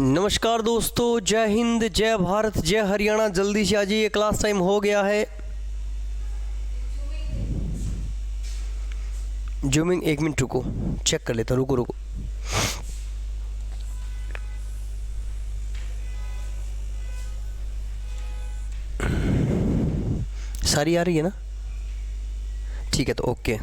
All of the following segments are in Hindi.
नमस्कार दोस्तों, जय हिंद, जय भारत, जय हरियाणा। जल्दी से आ जाइए, क्लास टाइम हो गया है। जूमिंग 1 मिनट रुको, चेक कर लेता हूँ। रुको सारी आ रही है ना? ठीक है, तो ओके।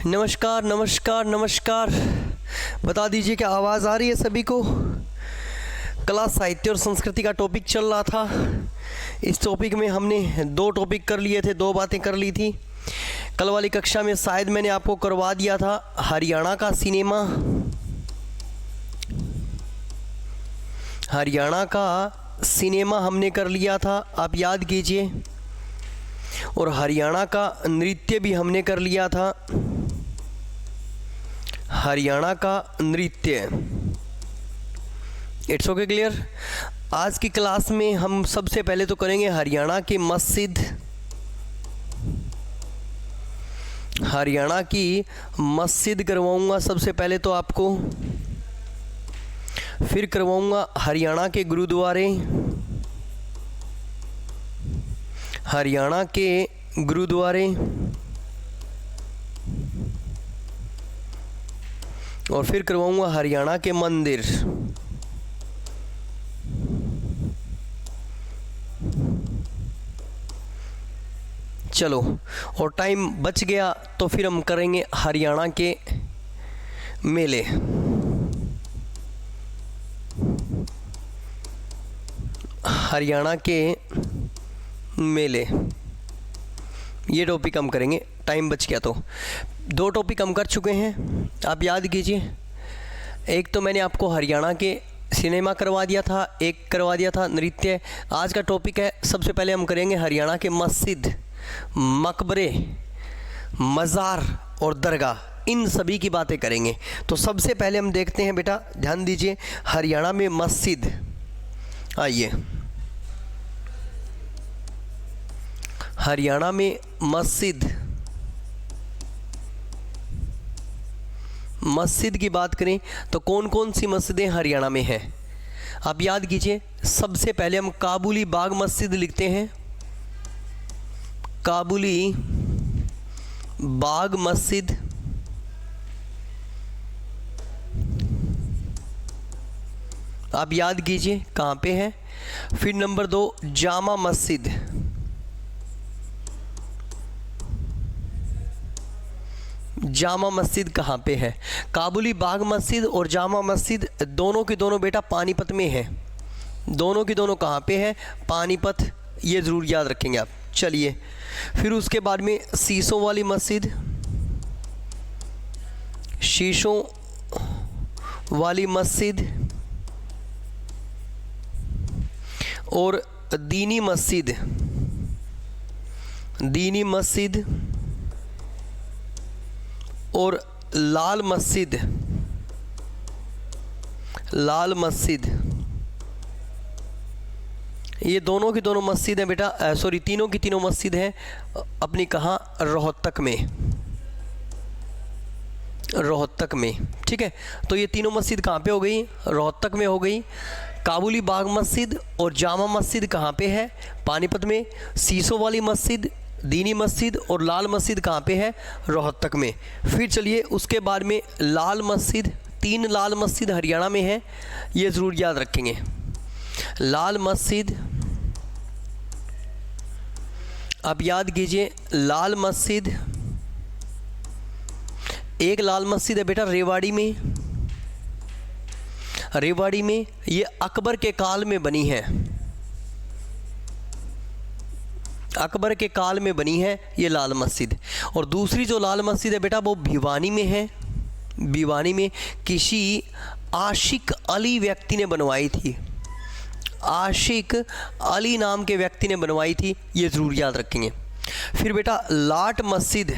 नमस्कार नमस्कार नमस्कार। बता दीजिए कि आवाज़ आ रही है सभी को? कला, साहित्य और संस्कृति का टॉपिक चल रहा था। इस टॉपिक में हमने 2 टॉपिक कर लिए थे, 2 बातें कर ली थी। कल वाली कक्षा में शायद मैंने आपको करवा दिया था हरियाणा का सिनेमा। हरियाणा का सिनेमा हमने कर लिया था, आप याद कीजिए। और हरियाणा का नृत्य भी हमने कर लिया था। हरियाणा का नृत्य। It's okay, clear. आज की क्लास में हम सबसे पहले तो करेंगे हरियाणा की मस्जिद। हरियाणा की मस्जिद करवाऊंगा सबसे पहले तो आपको। फिर करवाऊंगा हरियाणा के गुरुद्वारे। हरियाणा के गुरुद्वारे और फिर करवाऊंगा हरियाणा के मंदिर। चलो, और टाइम बच गया तो फिर हम करेंगे हरियाणा के मेले। हरियाणा के मेले, ये टॉपिक हम करेंगे। टाइम बच गया तो 2 टॉपिक हम कर चुके हैं, आप याद कीजिए। एक तो मैंने आपको हरियाणा के सिनेमा करवा दिया था, एक करवा दिया था नृत्य। आज का टॉपिक है, सबसे पहले हम करेंगे हरियाणा के मस्जिद, मकबरे, मज़ार और दरगाह, इन सभी की बातें करेंगे। तो सबसे पहले हम देखते हैं, बेटा ध्यान दीजिए, हरियाणा में मस्जिद। आइए, हरियाणा में मस्जिद। मस्जिद की बात करें तो कौन कौन सी मस्जिदें हरियाणा में हैं, आप याद कीजिए। सबसे पहले हम काबुली बाग मस्जिद लिखते हैं। काबुली बाग मस्जिद। आप याद कीजिए कहाँ पे है। फिर नंबर 2 जामा मस्जिद। जामा मस्जिद कहाँ पे है? काबुली बाग मस्जिद और जामा मस्जिद दोनों की दोनों बेटा पानीपत में है। दोनों की दोनों कहाँ पे है? पानीपत, ये ज़रूर याद रखेंगे आप। चलिए, फिर उसके बाद में शीशों वाली मस्जिद। शीशों वाली मस्जिद और दीनी मस्जिद। दीनी मस्जिद और लाल मस्जिद। लाल मस्जिद, ये दोनों की दोनों मस्जिद हैं बेटा। सॉरी, तीनों की तीनों मस्जिद हैं अपनी कहाँ? रोहतक में। रोहतक में, ठीक है। तो ये तीनों मस्जिद कहाँ पे हो गई? रोहतक में हो गई। काबुली बाग मस्जिद और जामा मस्जिद कहाँ पे है? पानीपत में। शीशों वाली मस्जिद, दीनी मस्जिद और लाल मस्जिद कहाँ पे है? रोहतक में। फिर चलिए उसके बाद में लाल मस्जिद। 3 लाल मस्जिद हरियाणा में है, ये ज़रूर याद रखेंगे। लाल मस्जिद, आप याद कीजिए, लाल मस्जिद। एक लाल मस्जिद है बेटा रेवाड़ी में। रेवाड़ी में ये अकबर के काल में बनी है। अकबर के काल में बनी है ये लाल मस्जिद। और दूसरी जो लाल मस्जिद है बेटा वो भिवानी में है। भिवानी में किसी आशिक अली व्यक्ति ने बनवाई थी। आशिक अली नाम के व्यक्ति ने बनवाई थी, ये ज़रूर याद रखेंगे। फिर बेटा लाट मस्जिद।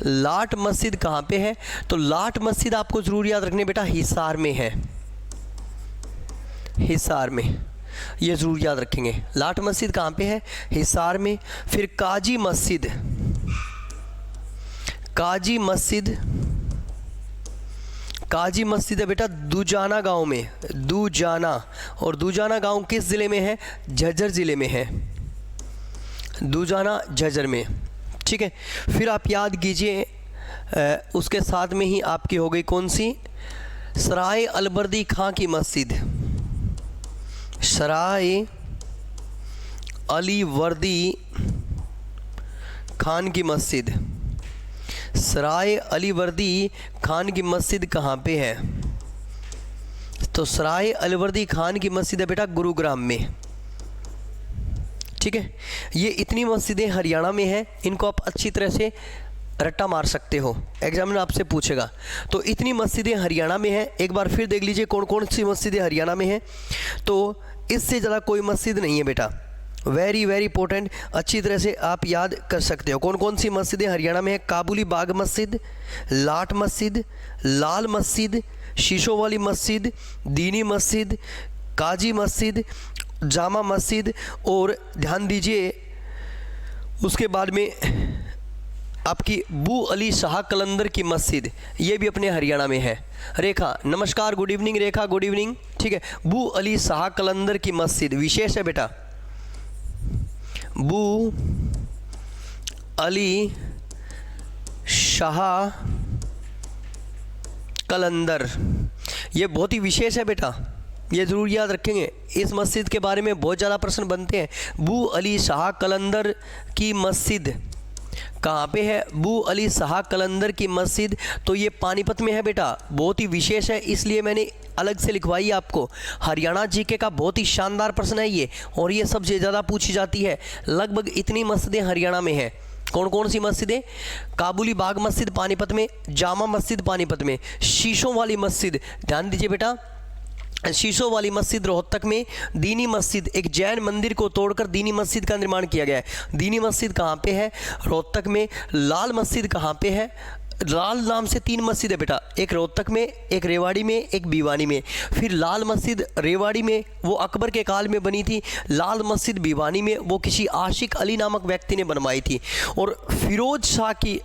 लाट मस्जिद कहाँ पे है? तो लाट मस्जिद आपको ज़रूर याद रखनी बेटा हिसार में है। हिसार में। ये ज़रूर याद रखेंगे। लाट मस्जिद कहाँ पे है? हिसार में। फिर काजी मस्जिद, काजी मस्जिद, काजी मस्जिद है बेटा दुजाना गांव में, दुजाना। और दुजाना गांव किस ज़िले में है? झज्जर ज़िले में है, दुजाना झज्जर में। ठीक है, फिर आप याद कीजिए उसके साथ में ही आपकी हो गई कौन सी? सराय अलबर्दी खां की मस्जिद, सराय अली वर्दी खान की मस्जिद। सराय अली वर्दी खान की मस्जिद कहाँ पे है? तो सराय अली वर्दी खान की मस्जिद है बेटा गुरुग्राम में। ठीक है, ये इतनी मस्जिदें हरियाणा में हैं, इनको आप अच्छी तरह से रट्टा मार सकते हो, एग्जाम में आपसे पूछेगा। तो इतनी मस्जिदें हरियाणा में हैं। एक बार फिर देख लीजिए कौन कौन सी मस्जिदें हरियाणा में हैं। तो इससे ज़्यादा कोई मस्जिद नहीं है बेटा, वेरी वेरी इंपॉर्टेंट, अच्छी तरह से आप याद कर सकते हो। कौन कौन सी मस्जिदें हरियाणा में है? काबुली बाग मस्जिद, लाट मस्जिद, लाल मस्जिद, शीशों वाली मस्जिद, दीनी मस्जिद, काजी मस्जिद, जामा मस्जिद, और ध्यान दीजिए उसके बाद में आपकी बू अली शाह कलंदर की मस्जिद, ये भी अपने हरियाणा में है। रेखा नमस्कार, गुड इवनिंग रेखा, गुड इवनिंग। ठीक है, बू अली शाह कलंदर की मस्जिद विशेष है बेटा, बू अली शाह कलंदर, ये बहुत ही विशेष है बेटा, ये ज़रूर याद रखेंगे। इस मस्जिद के बारे में बहुत ज़्यादा प्रश्न बनते हैं। बू अली शाह कलंदर की मस्जिद कहाँ पे है? बू अली शाह कलंदर की मस्जिद, तो ये पानीपत में है बेटा, बहुत ही विशेष है, इसलिए मैंने अलग से लिखवाई है आपको। हरियाणा जीके का बहुत ही शानदार प्रश्न है ये, और ये सबसे ज़्यादा पूछी जाती है। लगभग इतनी मस्जिदें हरियाणा में हैं। कौन कौन सी मस्जिदें? काबुली बाग मस्जिद पानीपत में, जामा मस्जिद पानीपत में, शीशों वाली मस्जिद, ध्यान दीजिए बेटा, शीशों वाली मस्जिद रोहतक में, दीनी मस्जिद, एक जैन मंदिर को तोड़कर दीनी मस्जिद का निर्माण किया गया है। दीनी मस्जिद कहाँ पे है? रोहतक में। लाल मस्जिद कहाँ पे है? लाल नाम से 3 मस्जिद है बेटा, एक रोहतक में, एक रेवाड़ी में, एक भिवानी में। फिर लाल मस्जिद रेवाड़ी में वो अकबर के काल में बनी थी, लाल मस्जिद भिवानी में वो किसी आशिक अली नामक व्यक्ति ने बनवाई थी। और फिरोज शाह की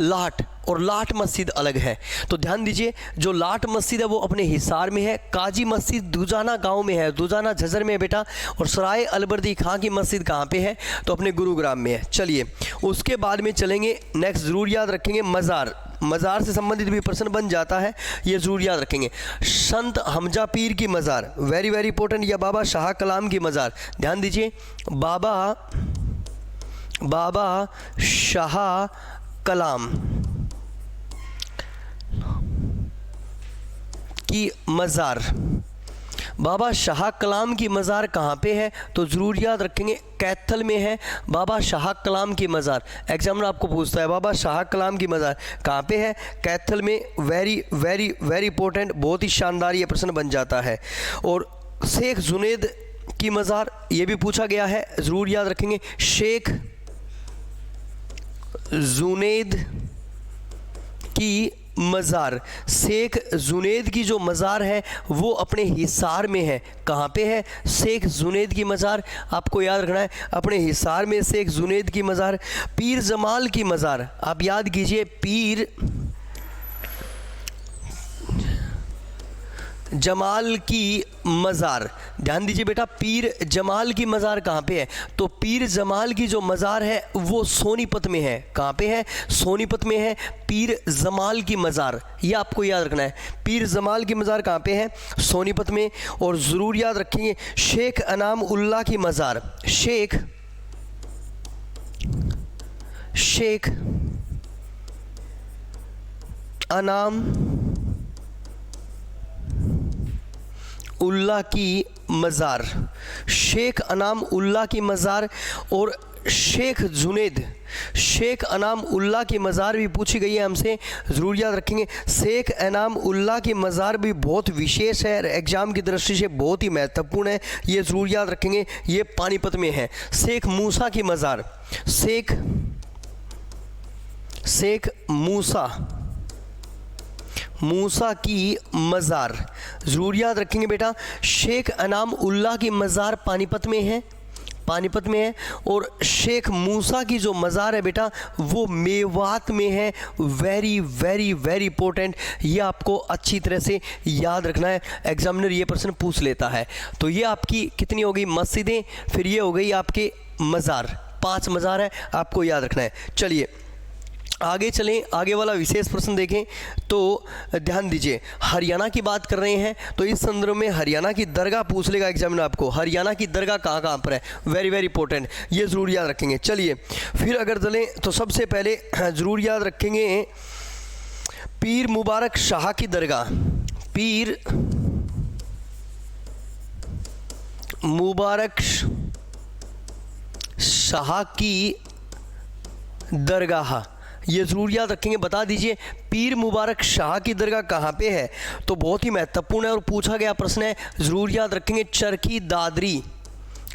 लाट और लाट मस्जिद अलग है। तो ध्यान दीजिए, जो लाट मस्जिद है वो अपने हिसार में है, काजी मस्जिद दुजाना गांव में है, दुजाना झज्जर में है बेटा, और सराय अलबर्दी खां की मस्जिद कहाँ पे है? तो अपने गुरुग्राम में है। चलिए उसके बाद में चलेंगे नेक्स्ट, ज़रूर याद रखेंगे मज़ार, मज़ार से संबंधित भी प्रश्न बन जाता है, ये ज़रूर याद रखेंगे। संत हमजा पीर की मज़ार, वेरी वेरी इंपॉर्टेंट, या बाबा शाह कलाम की मज़ार, ध्यान दीजिए, बाबा शाह कलाम की मज़ार, बाबा शाह कलाम की मज़ार कहाँ पे है? तो ज़रूर याद रखेंगे कैथल में है बाबा शाह कलाम की मज़ार। एग्जामिनर आपको पूछता है बाबा शाह कलाम की मज़ार कहाँ पे है? कैथल में। वेरी वेरी वेरी इंपॉर्टेंट, बहुत ही शानदार ये प्रश्न बन जाता है। और शेख जुनेद की मज़ार, ये भी पूछा गया है, ज़रूर याद रखेंगे। शेख जुनेद की मज़ार, शेख जुनेद की जो मज़ार है वो अपने हिसार में है। कहाँ पे है शेख जुनेद की मज़ार? आपको याद रखना है, अपने हिसार में शेख जुनेद की मज़ार। पीर जमाल की मज़ार, आप याद कीजिए, पीर जमाल की मज़ार, ध्यान दीजिए बेटा, पीर जमाल की मज़ार कहाँ पे है? तो पीर जमाल की जो मज़ार है वो सोनीपत में है। कहाँ पे है? सोनीपत में है पीर जमाल की मज़ार, ये आपको याद रखना है। पीर जमाल की मज़ार कहाँ पे है? सोनीपत में। और ज़रूर याद रखेंगे शेख अनाम उल्लाह की मज़ार, शेख अनाम उल्लाह की मज़ार, शेख अनाम उल्लाह की मज़ार। और शेख जुनेद, शेख अनाम उल्लाह की मज़ार भी पूछी गई है हमसे, ज़रूर याद रखेंगे। शेख अनाम उल्लाह की मज़ार भी बहुत विशेष है, एग्ज़ाम की दृष्टि से बहुत ही महत्वपूर्ण है, ये ज़रूर याद रखेंगे, ये पानीपत में है। शेख मूसा की मज़ार, शेख मूसा, मूसा की मज़ार, ज़रूर याद रखेंगे बेटा। शेख अनाम उल्लाह की मज़ार पानीपत में है, पानीपत में है। और शेख मूसा की जो मज़ार है बेटा वो मेवात में है। वेरी वेरी वेरी इंपॉर्टेंट, ये आपको अच्छी तरह से याद रखना है, एग्जामिनर ये प्रश्न पूछ लेता है। तो ये आपकी कितनी हो गई मस्जिदें, फिर ये हो गई आपके मज़ार, 5 मज़ार है, आपको याद रखना है। चलिए आगे चलें, आगे वाला विशेष प्रश्न देखें तो ध्यान दीजिए, हरियाणा की बात कर रहे हैं तो इस संदर्भ में हरियाणा की दरगाह पूछ लेगा एग्जामिनर आपको, हरियाणा की दरगाह कहाँ कहाँ पर है, वेरी वेरी इंपॉर्टेंट, ये ज़रूर याद रखेंगे। चलिए फिर अगर चलें तो सबसे पहले ज़रूर याद रखेंगे पीर मुबारक शाह की दरगाह, पीर मुबारक शाह की दरगाह, ये ज़रूर याद रखेंगे। बता दीजिए पीर मुबारक शाह की दरगाह कहाँ पे है, तो बहुत ही महत्वपूर्ण है और पूछा गया प्रश्न है, ज़रूर याद रखेंगे चरखी दादरी,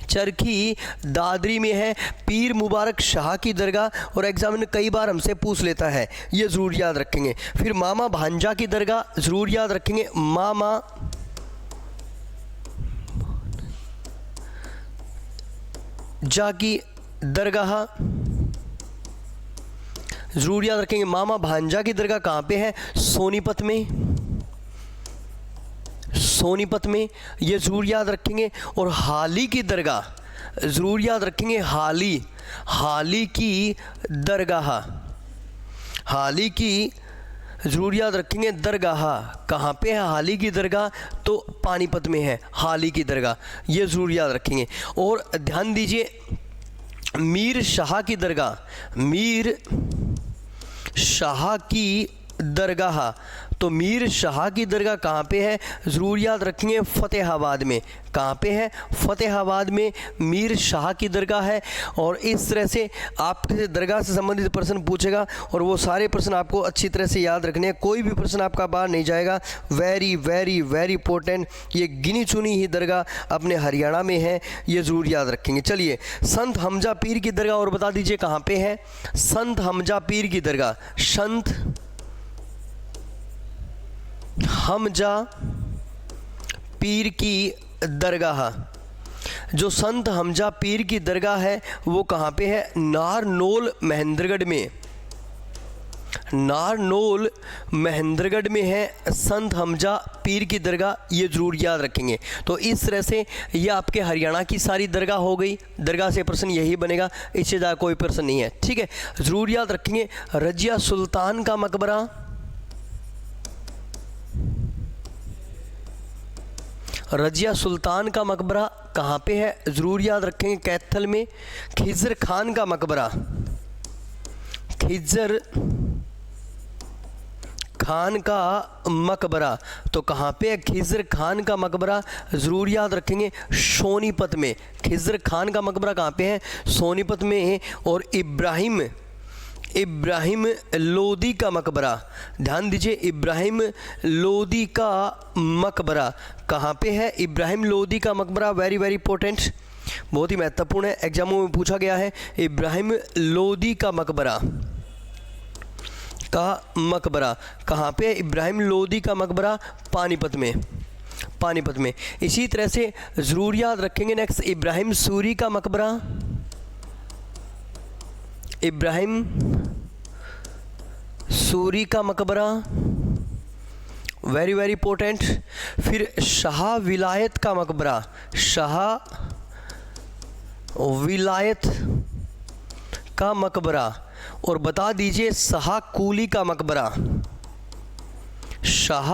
चरखी दादरी में है पीर मुबारक शाह की दरगाह, और एग्जामिनर कई बार हमसे पूछ लेता है, ये ज़रूर याद रखेंगे। फिर मामा भांजा की दरगाह, ज़रूर याद रखेंगे मामा जा की दरगाह, ज़रूर याद रखेंगे। मामा भांजा की दरगाह कहाँ पे है, सोनीपत में, सोनीपत में, ये ज़रूर याद रखेंगे। और हाली की दरगाह, ज़रूर याद रखेंगे हाली, हाली की दरगाह, हाली की ज़रूर याद रखेंगे दरगाह कहाँ पे है, हाली की दरगाह तो पानीपत में है, हाली की दरगाह, ये ज़रूर याद रखेंगे। और ध्यान दीजिए मीर शाह की दरगाह, मीर शाह की दरगाह, तो मीर शाह की दरगाह कहाँ पे है, ज़रूर याद रखेंगे फ़तेहाबाद में, कहाँ पे है, फ़तेहाबाद में मीर शाह की दरगाह है। और इस तरह से आपसे दरगाह से संबंधित प्रश्न पूछेगा और वो सारे प्रश्न आपको अच्छी तरह से याद रखने हैं, कोई भी प्रश्न आपका बाहर नहीं जाएगा। वेरी वेरी वेरी इंपॉर्टेंट, ये गिनी चुनी ही दरगाह अपने हरियाणा में है, ये ज़रूर याद रखेंगे। चलिए संत हमजा पीर की दरगाह और बता दीजिए कहाँ पे है, संत हमजा पीर की दरगाह, संत हमजा पीर की दरगाह, जो संत हमजा पीर की दरगाह है वो कहाँ पे है, नारनौल महेंद्रगढ़ में, नारनौल महेंद्रगढ़ में है संत हमजा पीर की दरगाह, ये ज़रूर याद रखेंगे। तो इस तरह से ये आपके हरियाणा की सारी दरगाह हो गई, दरगाह से प्रश्न यही बनेगा, इससे ज़्यादा कोई प्रश्न नहीं है, ठीक है। ज़रूर याद रखेंगे रजिया सुल्तान का मकबरा, रजिया सुल्तान का मकबरा कहाँ पे है, ज़रूर याद रखेंगे कैथल में। खिज़र खान का मकबरा, खिज़र खान का मकबरा तो कहाँ पे है, खिज़र खान का मकबरा ज़रूर याद रखेंगे सोनीपत में, खिज़र खान का मकबरा कहाँ पे है, सोनीपत में है। और इब्राहिम लोदी का मकबरा, ध्यान दीजिए इब्राहिम लोदी का मकबरा कहाँ पे है, इब्राहिम लोदी का मकबरा, वेरी वेरी इंपॉर्टेंट, बहुत ही महत्वपूर्ण है, एग्जामों में पूछा गया है। इब्राहिम लोदी का मकबरा कहाँ पे है, इब्राहिम लोदी का मकबरा पानीपत में, पानीपत में। इसी तरह से ज़रूर याद रखेंगे नेक्स्ट इब्राहिम सूरी का मकबरा, इब्राहिम सूरी का मकबरा, वेरी वेरी इंपॉर्टेंट। फिर शाह विलायत का मकबरा, शाह विलायत का मकबरा, और बता दीजिए शाह कूली का मकबरा, शाह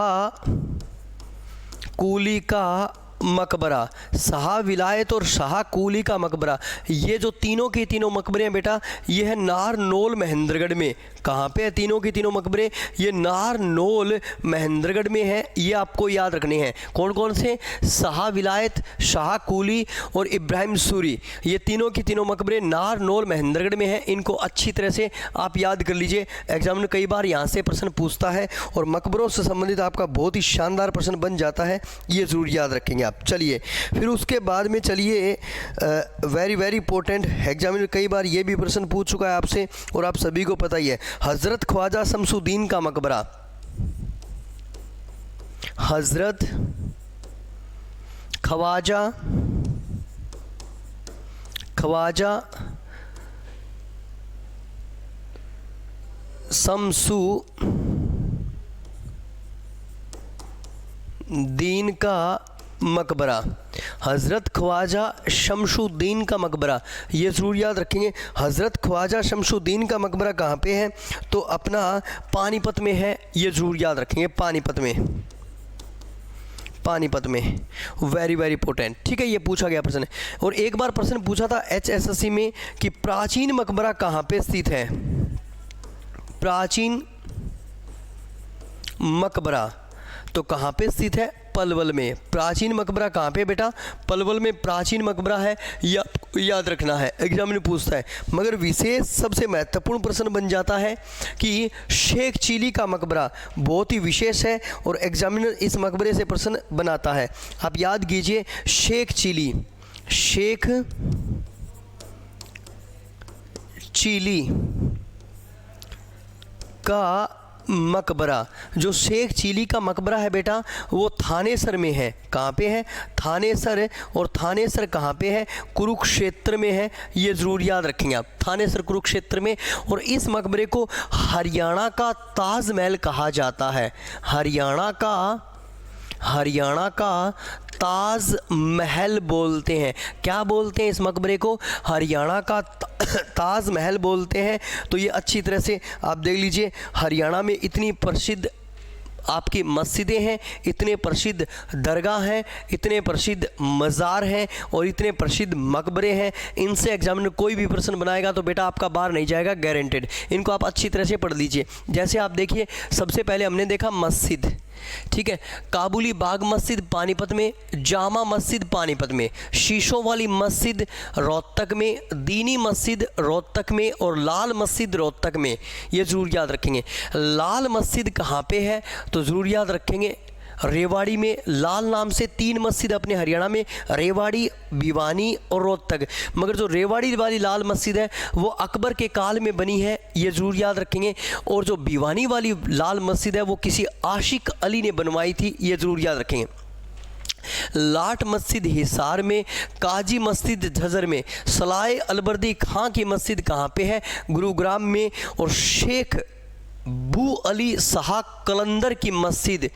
कूली का मकबरा, शाह विलायत और शाह कूली का मकबरा, ये जो तीनों के तीनों मकबरे हैं बेटा ये है नारनौल महेंद्रगढ़ में, कहाँ पे है तीनों के तीनों मकबरे, ये नारनौल महेंद्रगढ़ में है, ये आपको याद रखने हैं। कौन कौन से, शाह विलायत, शाह कूली और इब्राहिम सूरी, ये तीनों के तीनों मकबरे नारनौल महेंद्रगढ़ में हैं, इनको अच्छी तरह से आप याद कर लीजिए, एग्जामिनर कई बार यहाँ से प्रश्न पूछता है और मकबरों से संबंधित आपका बहुत ही शानदार प्रश्न बन जाता है, ये ज़रूर याद रखेंगे आप। चलिए फिर उसके बाद में चलिए वेरी वेरी इंपॉर्टेंट, एग्जामिनर कई बार ये भी प्रश्न पूछ चुका है आपसे और आप सभी को पता ही है, हज़रत ख्वाजा शमसुद्दीन का मकबरा, हज़रत ख्वाजा शमसुद्दीन का मकबरा। हज़रत ख्वाजा शमसुद्दीन का मकबरा, ये ज़रूर याद रखेंगे। हज़रत ख्वाजा शमसुद्दीन का मकबरा कहाँ पे है? तो अपना पानीपत में है, ये ज़रूर याद रखेंगे। पानीपत में वेरी वेरी इंपॉर्टेंट। ठीक है, ये पूछा गया प्रश्न। और एक बार प्रश्न पूछा था HSSC में कि प्राचीन मकबरा कहाँ पे स्थित है। प्राचीन मकबरा तो कहाँ पे स्थित है? पलवल में। प्राचीन मकबरा कहाँ पे बेटा? पलवल में प्राचीन मकबरा है, याद रखना है, एग्जाम में पूछता है। मगर विशेष सबसे महत्वपूर्ण प्रश्न बन जाता है कि शेख चिली का मकबरा बहुत ही विशेष है और एग्जामिनर इस मकबरे से प्रश्न बनाता है। आप याद कीजिए, शेख चिली का मकबरा, जो शेख चिली का मकबरा है बेटा, वो थानेसर में है। कहाँ पे है? थानेसर। और थानेसर कहाँ पे है? कुरुक्षेत्र में है, ये ज़रूर याद रखेंगे आप। थानेसर कुरुक्षेत्र में। और इस मकबरे को हरियाणा का ताजमहल कहा जाता है। हरियाणा का ताजमहल बोलते हैं। क्या बोलते हैं इस मकबरे को? हरियाणा का ताजमहल बोलते हैं। तो ये अच्छी तरह से आप देख लीजिए, हरियाणा में इतनी प्रसिद्ध आपकी मस्जिदें हैं, इतने प्रसिद्ध दरगाह हैं, इतने प्रसिद्ध मज़ार हैं और इतने प्रसिद्ध मकबरे हैं। इनसे एग्जामिनर कोई भी प्रश्न बनाएगा तो बेटा आपका बाहर नहीं जाएगा, गारंटेड। इनको आप अच्छी तरह से पढ़ लीजिए। जैसे आप देखिए, सबसे पहले हमने देखा मस्जिद, ठीक है, काबुली बाग मस्जिद पानीपत में, जामा मस्जिद पानीपत में, शीशों वाली मस्जिद रोहतक में, दीनी मस्जिद रोहतक में और लाल मस्जिद रोहतक में। ये ज़रूर याद रखेंगे। लाल मस्जिद कहाँ पे है? तो ज़रूर याद रखेंगे, रेवाड़ी में। लाल नाम से 3 मस्जिद अपने हरियाणा में, रेवाड़ी, भिवानी और रोहतक। मगर जो रेवाड़ी वाली लाल मस्जिद है वो अकबर के काल में बनी है, ये ज़रूर याद रखेंगे। और जो भिवानी वाली लाल मस्जिद है वो किसी आशिक अली ने बनवाई थी, ये ज़रूर याद रखेंगे। लाट मस्जिद हिसार में, काजी मस्जिद झज्जर में, सलाए अलबर्दी खां की मस्जिद कहाँ पे है? गुरुग्राम में। और शेख बू अली शाह कलंदर की मस्जिद,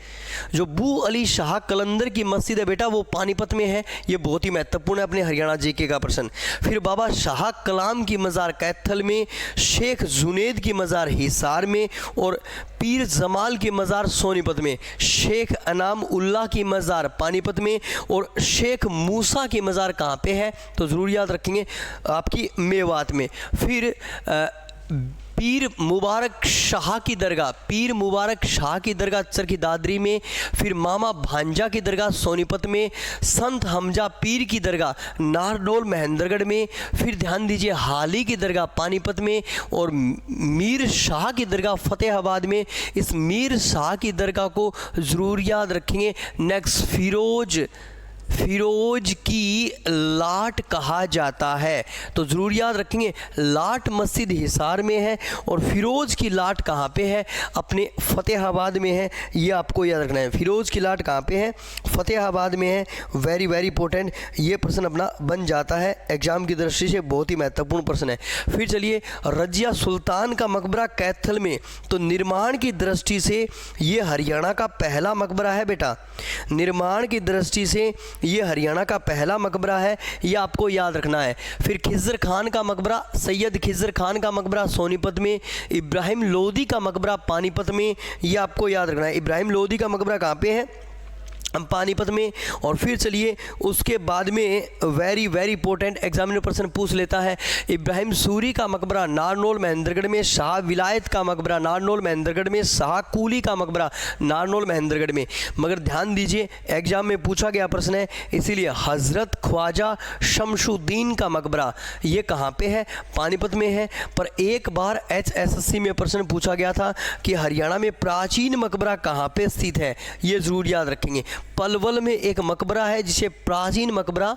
जो बू अली शाह कलंदर की मस्जिद है बेटा, वो पानीपत में है। ये बहुत ही महत्वपूर्ण है अपने हरियाणा जीके का प्रश्न। फिर बाबा शाह कलाम की मज़ार कैथल में, शेख जुनेद की मज़ार हिसार में और पीर जमाल की मज़ार सोनीपत में, शेख अनाम उल्लाह की मज़ार पानीपत में और शेख मूसा की मज़ार कहाँ पे है? तो ज़रूर याद रखेंगे आपकी मेवात में। फिर पीर मुबारक शाह की दरगाह चरखी दादरी में। फिर मामा भांजा की दरगाह सोनीपत में। संत हमजा पीर की दरगाह नारनौल महेंद्रगढ़ में। फिर ध्यान दीजिए, हाली की दरगाह पानीपत में और मीर शाह की दरगाह फतेहाबाद में। इस मीर शाह की दरगाह को ज़रूर याद रखेंगे। नेक्स्ट, फिरोज की लाट कहा जाता है, तो ज़रूर याद रखेंगे। लाट मस्जिद हिसार में है और फिरोज की लाट कहाँ पे है? अपने फतेहाबाद में है, ये आपको याद रखना है। फिरोज की लाट कहाँ पे है? फतेहाबाद में है। वेरी वेरी इंपॉर्टेंट, ये प्रश्न अपना बन जाता है, एग्जाम की दृष्टि से बहुत ही महत्वपूर्ण प्रश्न है। फिर चलिए, रजिया सुल्तान का मकबरा कैथल में, तो निर्माण की दृष्टि से ये हरियाणा का पहला मकबरा है बेटा। निर्माण की दृष्टि से ये हरियाणा का पहला मकबरा है, ये आपको याद रखना है। फिर खिज़र खान का मकबरा, सैयद खिज़र खान का मकबरा सोनीपत में। इब्राहिम लोदी का मकबरा पानीपत में, ये आपको याद रखना है। इब्राहिम लोदी का मकबरा कहाँ पे है? पानीपत में। और फिर चलिए उसके बाद में वेरी वेरी इंपॉर्टेंट एग्जामिनर प्रश्न पूछ लेता है, इब्राहिम सूरी का मकबरा नारनौल महेंद्रगढ़ में। शाह विलायत का मकबरा नारनौल महेंद्रगढ़ में। शाह कूली का मकबरा नारनौल महेंद्रगढ़ में। मगर ध्यान दीजिए, एग्जाम में पूछा गया प्रश्न है, इसीलिए हज़रत ख्वाजा शमसुद्दीन का मकबरा ये कहाँ पे है? पानीपत में है। पर एक बार HSSC में प्रश्न पूछा गया था कि हरियाणा में प्राचीन मकबरा कहाँ पे स्थित है, ये ज़रूर याद रखेंगे। पलवल में एक मकबरा है जिसे प्राचीन मकबरा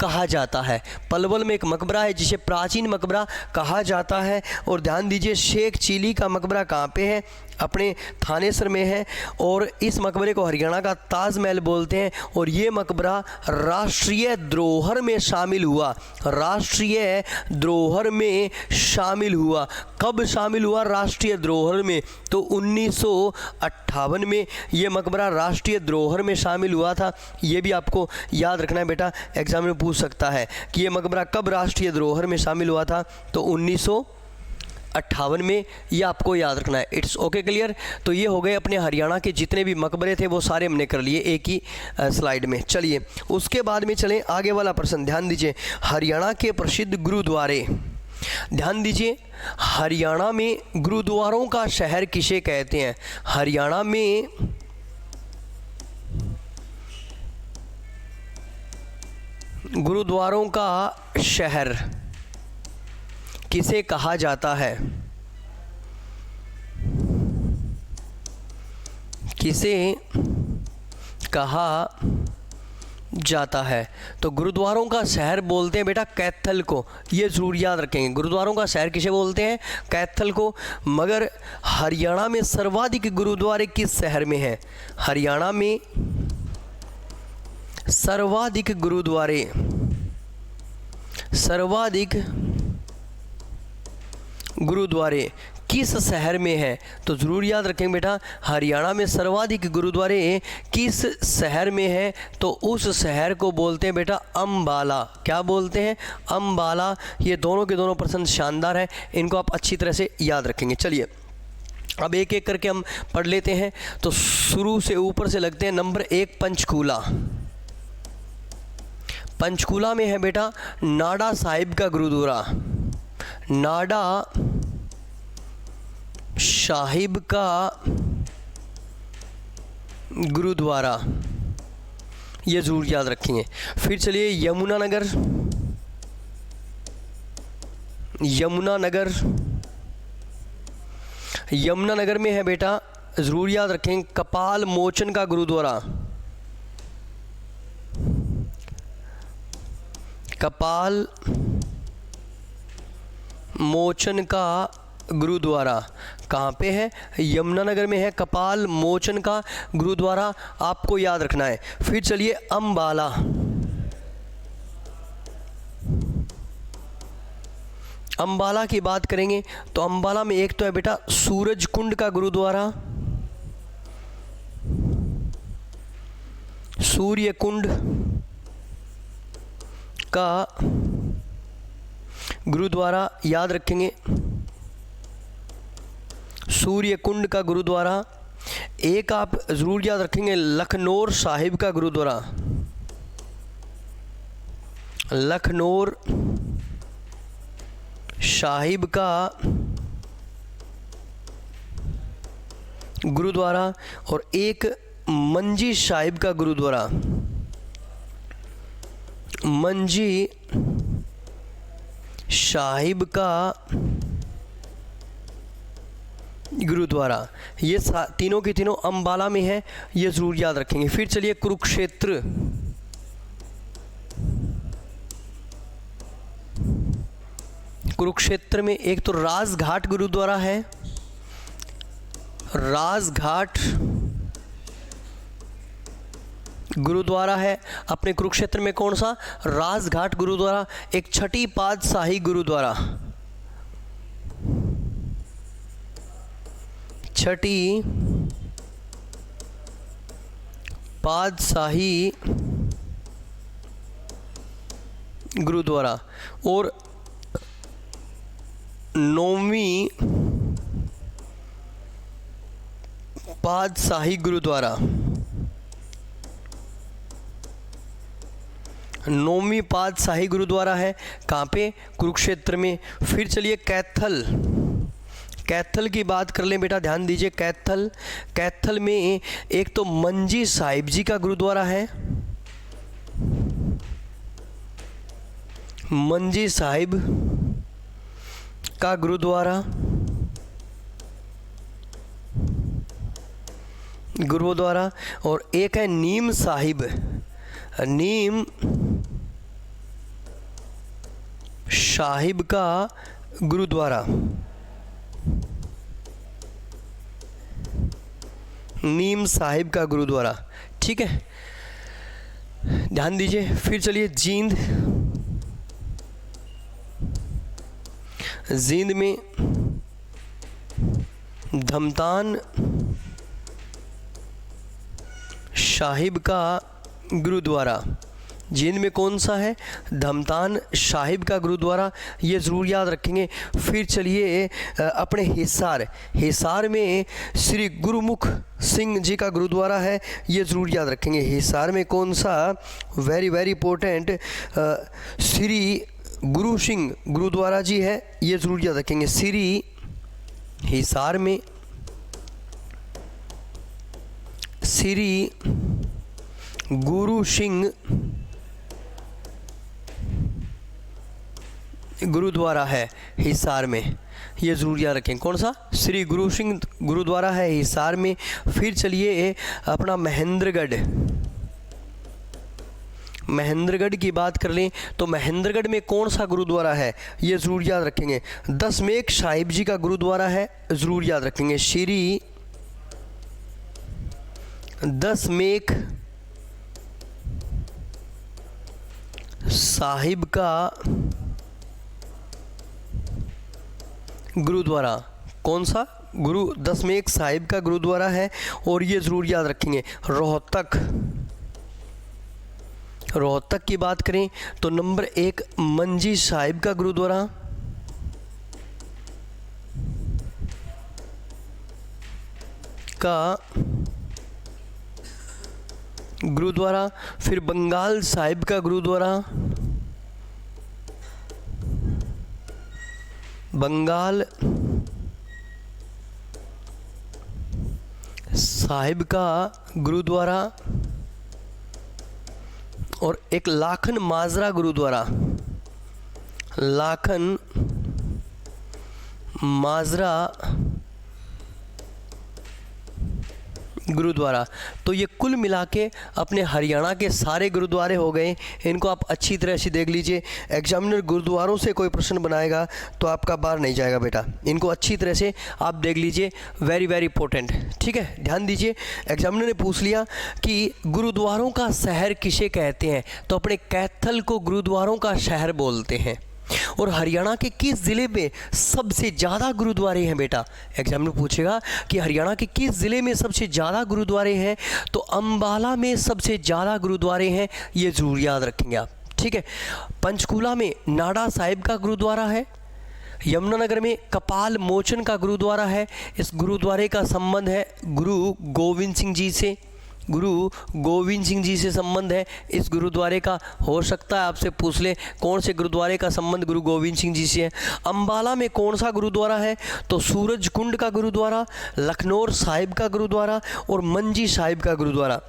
कहा जाता है। पलवल में एक मकबरा है जिसे प्राचीन मकबरा कहा जाता है। और ध्यान दीजिए, शेख चिली का मकबरा कहाँ पे है? अपने थानेसर में है और इस मकबरे को हरियाणा का ताजमहल बोलते हैं। और ये मकबरा राष्ट्रीय धरोहर में शामिल हुआ, राष्ट्रीय धरोहर में शामिल हुआ। कब शामिल हुआ राष्ट्रीय धरोहर में? तो 1958 में ये मकबरा राष्ट्रीय धरोहर में शामिल हुआ था। ये भी आपको याद रखना है बेटा, एग्जाम में पूछ सकता है कि ये मकबरा कब राष्ट्रीय धरोहर में शामिल हुआ था। तो 1958 में, ये आपको याद रखना है। It's okay, clear. तो ये हो गए अपने हरियाणा के जितने भी मकबरे थे वो सारे हमने कर लिए एक ही स्लाइड में। चलिए उसके बाद में चलें आगे वाला प्रश्न, ध्यान दीजिए। हरियाणा के प्रसिद्ध गुरुद्वारे, ध्यान दीजिए, हरियाणा में गुरुद्वारों का शहर किसे कहते हैं? हरियाणा में गुरुद्वारों का शहर किसे कहा जाता है? किसे कहा जाता है? तो गुरुद्वारों का शहर बोलते हैं बेटा कैथल को, ये ज़रूर याद रखेंगे। गुरुद्वारों का शहर किसे बोलते हैं? कैथल को। मगर हरियाणा में सर्वाधिक गुरुद्वारे किस शहर में हैं? हरियाणा में सर्वाधिक गुरुद्वारे, सर्वाधिक गुरुद्वारे किस शहर में है? तो ज़रूर याद रखेंगे बेटा, हरियाणा में सर्वाधिक गुरुद्वारे किस शहर में है? तो उस शहर को बोलते हैं बेटा अम्बाला। क्या बोलते हैं? अम्बाला। ये दोनों के दोनों प्रश्न शानदार हैं, इनको आप अच्छी तरह से याद रखेंगे। चलिए अब एक एक करके हम पढ़ लेते हैं। तो शुरू से ऊपर से लगते हैं। नंबर 1 पंचकूला। पंचकूला में है बेटा नाडा साहिब का गुरुद्वारा, नाडा साहिब का गुरुद्वारा, ये ज़रूर याद रखेंगे। फिर चलिए यमुनानगर, यमुनानगर, यमुनानगर में है बेटा, ज़रूर याद रखेंगे, कपाल मोचन का गुरुद्वारा, कपाल मोचन का गुरुद्वारा कहाँ पे है? यमुनानगर में है कपाल मोचन का गुरुद्वारा, आपको याद रखना है। फिर चलिए अम्बाला, अम्बाला की बात करेंगे तो अम्बाला में एक तो है बेटा सूरज कुंड का गुरुद्वारा, सूर्य कुंड का गुरुद्वारा, याद रखेंगे सूर्य कुंड का गुरुद्वारा। एक आप ज़रूर याद रखेंगे लखनौर साहिब का गुरुद्वारा, लखनौर साहिब का गुरुद्वारा। और एक मंजी साहिब का गुरुद्वारा, मंजी साहिब का गुरुद्वारा। ये तीनों की तीनों अम्बाला में है, ये ज़रूर याद रखेंगे। फिर चलिए कुरुक्षेत्र, कुरुक्षेत्र में एक तो राजघाट गुरुद्वारा है, राजघाट गुरुद्वारा है अपने कुरुक्षेत्र में। कौन सा? राजघाट गुरुद्वारा। एक छठी पातशाही गुरुद्वारा, छठी पातशाही गुरुद्वारा। और 9वीं पातशाही गुरुद्वारा, 9वीं पातशाही गुरुद्वारा है कहाँ पे? कुरुक्षेत्र में। फिर चलिए कैथल, कैथल की बात कर लें बेटा, ध्यान दीजिए कैथल, कैथल में एक तो मंजी साहिब जी का गुरुद्वारा है, मंजी साहिब का गुरुद्वारा, गुरुद्वारा। और एक है नीम साहिब, नीम साहिब का गुरुद्वारा। नीम साहिब का गुरुद्वारा, ठीक है, ध्यान दीजिए। फिर चलिए जींद, जींद में धमतान साहिब का गुरुद्वारा, जींद में कौन सा है? धमतान साहिब का गुरुद्वारा, ये ज़रूर याद रखेंगे। फिर चलिए अपने हिसार, हिसार में श्री गुरुमुख सिंह जी का गुरुद्वारा है, ये ज़रूर याद रखेंगे। हिसार में कौन सा? Very very important, Shri Guru Singh gurdwara जी है, ये ज़रूर याद रखेंगे। श्री हिसार में श्री गुरु सिंह गुरुद्वारा है हिसार में, ये ज़रूर याद रखें। कौन सा? श्री गुरु सिंह गुरुद्वारा है हिसार में। फिर चलिए अपना महेंद्रगढ़, महेंद्रगढ़ की बात कर लें तो महेंद्रगढ़ में कौन सा गुरुद्वारा है? ये ज़रूर याद रखेंगे। दशमेश साहिब जी का गुरुद्वारा है, ज़रूर याद रखेंगे। श्री दशमेश साहिब का गुरुद्वारा, कौन सा? गुरु दशमेश साहिब का गुरुद्वारा है, और ये ज़रूर याद रखेंगे। रोहतक, रोहतक की बात करें तो नंबर 1 मंजी साहिब का गुरुद्वारा, गुरुद्वारा। फिर बंगाल साहिब का गुरुद्वारा, बंगाल साहिब का गुरुद्वारा, और एक लाखन माजरा गुरुद्वारा, लाखन माजरा गुरुद्वारा। तो ये कुल मिला के अपने हरियाणा के सारे गुरुद्वारे हो गए। इनको आप अच्छी तरह से देख लीजिए। एग्जामिनर गुरुद्वारों से कोई प्रश्न बनाएगा तो आपका बाहर नहीं जाएगा बेटा, इनको अच्छी तरह से आप देख लीजिए, वेरी वेरी इंपॉर्टेंट, ठीक है। ध्यान दीजिए, एग्जामिनर ने पूछ लिया कि गुरुद्वारों का शहर किसे कहते हैं, तो अपने कैथल को गुरुद्वारों का शहर बोलते हैं। और हरियाणा के किस ज़िले में सबसे ज़्यादा गुरुद्वारे हैं बेटा? एग्जामिनर पूछेगा कि हरियाणा के किस ज़िले में सबसे ज़्यादा गुरुद्वारे हैं, तो अंबाला में सबसे ज़्यादा गुरुद्वारे हैं, ये ज़रूर याद रखेंगे आप, ठीक है। पंचकूला में नाडा साहिब का गुरुद्वारा है, यमुनानगर में कपाल मोचन का गुरुद्वारा है। इस गुरुद्वारे का संबंध है गुरु गोविंद सिंह जी से, गुरु गोविंद सिंह जी से संबंध है इस गुरुद्वारे का। हो सकता है आपसे पूछ ले कौन से गुरुद्वारे का संबंध गुरु गोविंद सिंह जी से है। अंबाला में कौन सा गुरुद्वारा है, तो सूरज कुंड का गुरुद्वारा, लखनौर साहिब का गुरुद्वारा और मंजी साहिब का गुरुद्वारा।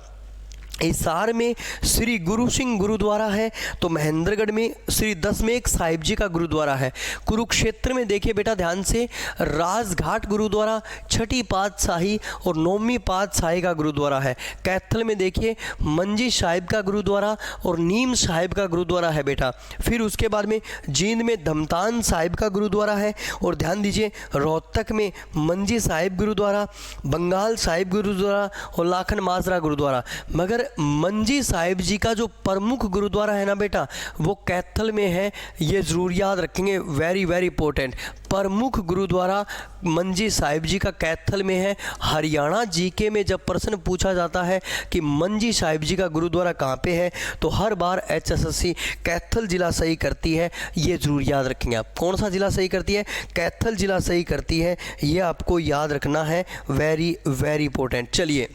हिसार में श्री गुरु सिंह गुरुद्वारा है, तो महेंद्रगढ़ में श्री दशमेश साहिब जी का गुरुद्वारा है। कुरुक्षेत्र में देखिए बेटा ध्यान से, राजघाट गुरुद्वारा, छठी पातशाही और नौवीं पातशाही का गुरुद्वारा है। कैथल में देखिए मंजी साहिब का गुरुद्वारा और नीम साहिब का गुरुद्वारा है बेटा। फिर उसके बाद में जींद में धमतान साहिब का गुरुद्वारा है, और ध्यान दीजिए रोहतक में मंजी साहिब गुरुद्वारा, बंगाल साहिब गुरुद्वारा और लाखन माजरा गुरुद्वारा। मगर मंजी साहिब जी का जो प्रमुख गुरुद्वारा है ना बेटा, वो कैथल में है, ये ज़रूर याद रखेंगे, वेरी वेरी इंपॉर्टेंट। प्रमुख गुरुद्वारा मंजी साहिब जी का कैथल में है। हरियाणा जीके में जब प्रश्न पूछा जाता है कि मंजी साहिब जी का गुरुद्वारा कहाँ पे है, तो हर बार HSSC कैथल ज़िला सही करती है, ये ज़रूर याद रखेंगे आप। कौन सा ज़िला सही करती है? कैथल ज़िला सही करती है, ये आपको याद रखना है, वेरी वेरी इंपॉर्टेंट। चलिए,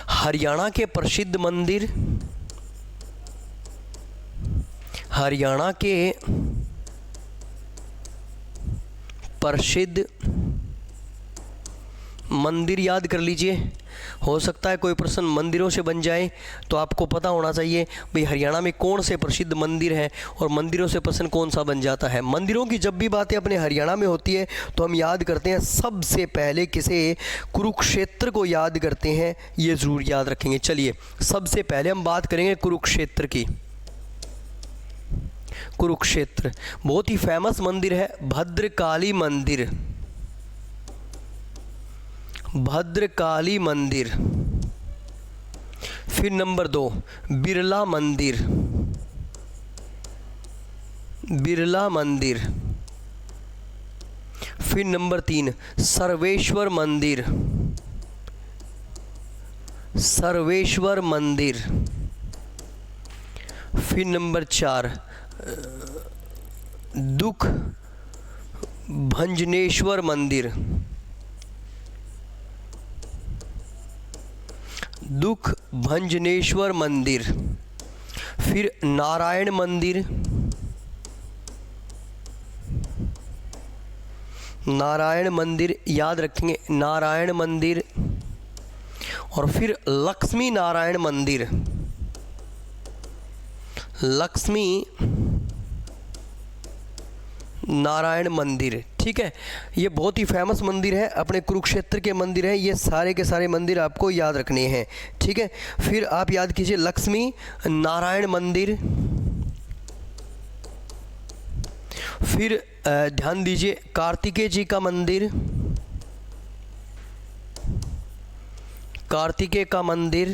हरियाणा के प्रसिद्ध मंदिर, हरियाणा के प्रसिद्ध मंदिर याद कर लीजिए। हो सकता है कोई प्रश्न मंदिरों से बन जाए, तो आपको पता होना चाहिए भाई हरियाणा में कौन से प्रसिद्ध मंदिर हैं, और मंदिरों से प्रश्न कौन सा बन जाता है। मंदिरों की जब भी बातें अपने हरियाणा में होती है तो हम याद करते हैं सबसे पहले किसे? कुरुक्षेत्र को याद करते हैं, ये ज़रूर याद रखेंगे। चलिए, सबसे पहले हम बात करेंगे कुरुक्षेत्र की। कुरुक्षेत्र बहुत ही फेमस मंदिर है, भद्रकाली मंदिर, भद्रकाली मंदिर। फिर नंबर 2 बिरला मंदिर, बिरला मंदिर। फिर नंबर 3 सर्वेश्वर मंदिर, सर्वेश्वर मंदिर। फिर नंबर 4 दुख भंजनेश्वर मंदिर, दुख भंजनेश्वर मंदिर। फिर नारायण मंदिर, नारायण मंदिर याद रखेंगे, नारायण मंदिर। और फिर लक्ष्मी नारायण मंदिर, लक्ष्मी नारायण मंदिर। ठीक है, ये बहुत ही फेमस मंदिर है, अपने कुरुक्षेत्र के मंदिर हैं, ये सारे के सारे मंदिर आपको याद रखने हैं। ठीक है, फिर आप याद कीजिए लक्ष्मी नारायण मंदिर। फिर ध्यान दीजिए कार्तिकेय जी का मंदिर, कार्तिकेय का मंदिर।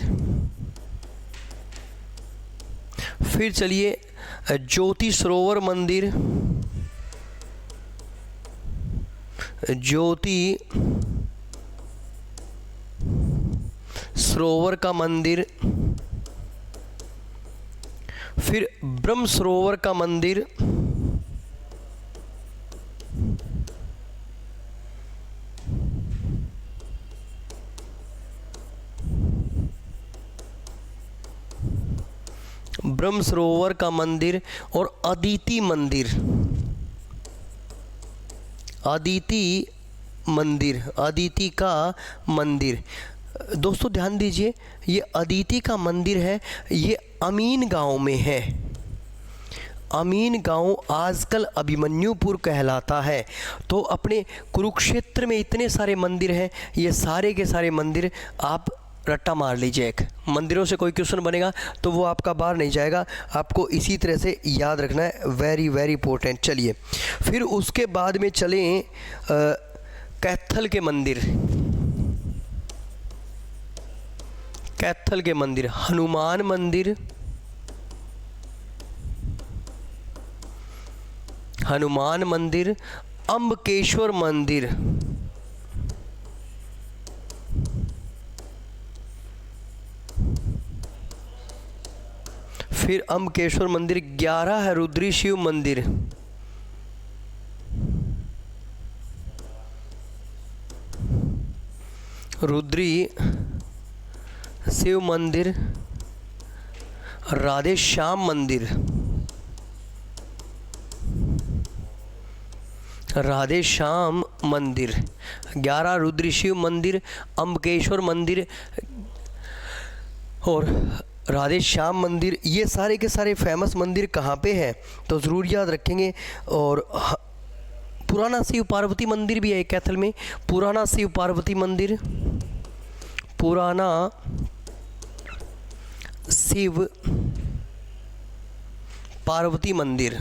फिर चलिए ज्योति सरोवर मंदिर, ज्योति सरोवर का मंदिर। फिर ब्रह्म सरोवर का मंदिर। ब्रह्म सरोवर का मंदिर और अदिति मंदिर, अदिति मंदिर, अदिति का मंदिर। दोस्तों ध्यान दीजिए, ये अदिति का मंदिर है, ये अमीन गांव में है। अमीन गांव आजकल अभिमन्युपुर कहलाता है। तो अपने कुरुक्षेत्र में इतने सारे मंदिर हैं, ये सारे के सारे मंदिर आप रट्टा मार लीजिए। एक मंदिरों से कोई क्वेश्चन बनेगा तो वो आपका बाहर नहीं जाएगा, आपको इसी तरह से याद रखना है, वेरी वेरी इंपॉर्टेंट। चलिए फिर उसके बाद में चलें कैथल के मंदिर, कैथल के मंदिर, हनुमान मंदिर, हनुमान मंदिर, अम्बकेश्वर मंदिर, फिर अम्बकेश्वर मंदिर। 11 है रुद्री शिव मंदिर, रुद्री शिव मंदिर, राधे श्याम मंदिर, राधे श्याम मंदिर, 11 रुद्री शिव मंदिर, अम्बकेश्वर मंदिर और राधे श्याम मंदिर। ये सारे के सारे फेमस मंदिर कहाँ पे हैं तो ज़रूर याद रखेंगे। और पुराना शिव पार्वती मंदिर भी है कैथल में, पुराना शिव पार्वती मंदिर, पुराना शिव पार्वती मंदिर।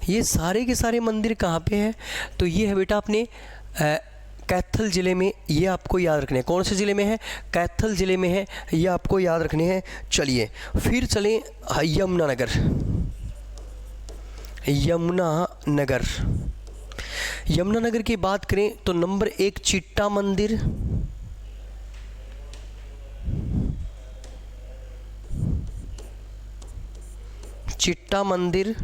ये सारे के सारे मंदिर कहाँ पे हैं तो ये है बेटा अपने कैथल ज़िले में, ये आपको याद रखने हैं। कौन से ज़िले में है? कैथल ज़िले में है, ये आपको याद रखने हैं। चलिए फिर चलें यमुनानगर, यमुनानगर। यमुनानगर की बात करें तो नंबर 1 चिट्टा मंदिर, चिट्टा मंदिर,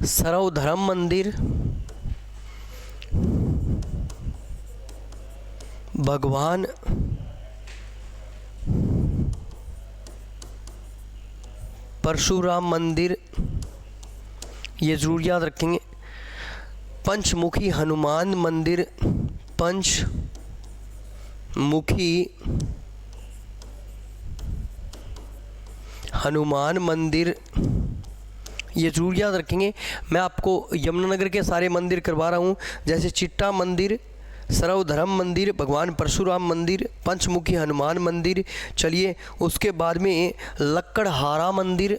सर्वधर्म मंदिर, भगवान परशुराम मंदिर, ये ज़रूर याद रखेंगे। पंचमुखी हनुमान मंदिर, पंचमुखी हनुमान मंदिर, ये ज़रूर याद रखेंगे। मैं आपको यमुनानगर के सारे मंदिर करवा रहा हूँ, जैसे चिट्टा मंदिर, सर्वधर्म मंदिर, भगवान परशुराम मंदिर, पंचमुखी हनुमान मंदिर। चलिए उसके बाद में लक्कड़हारा मंदिर,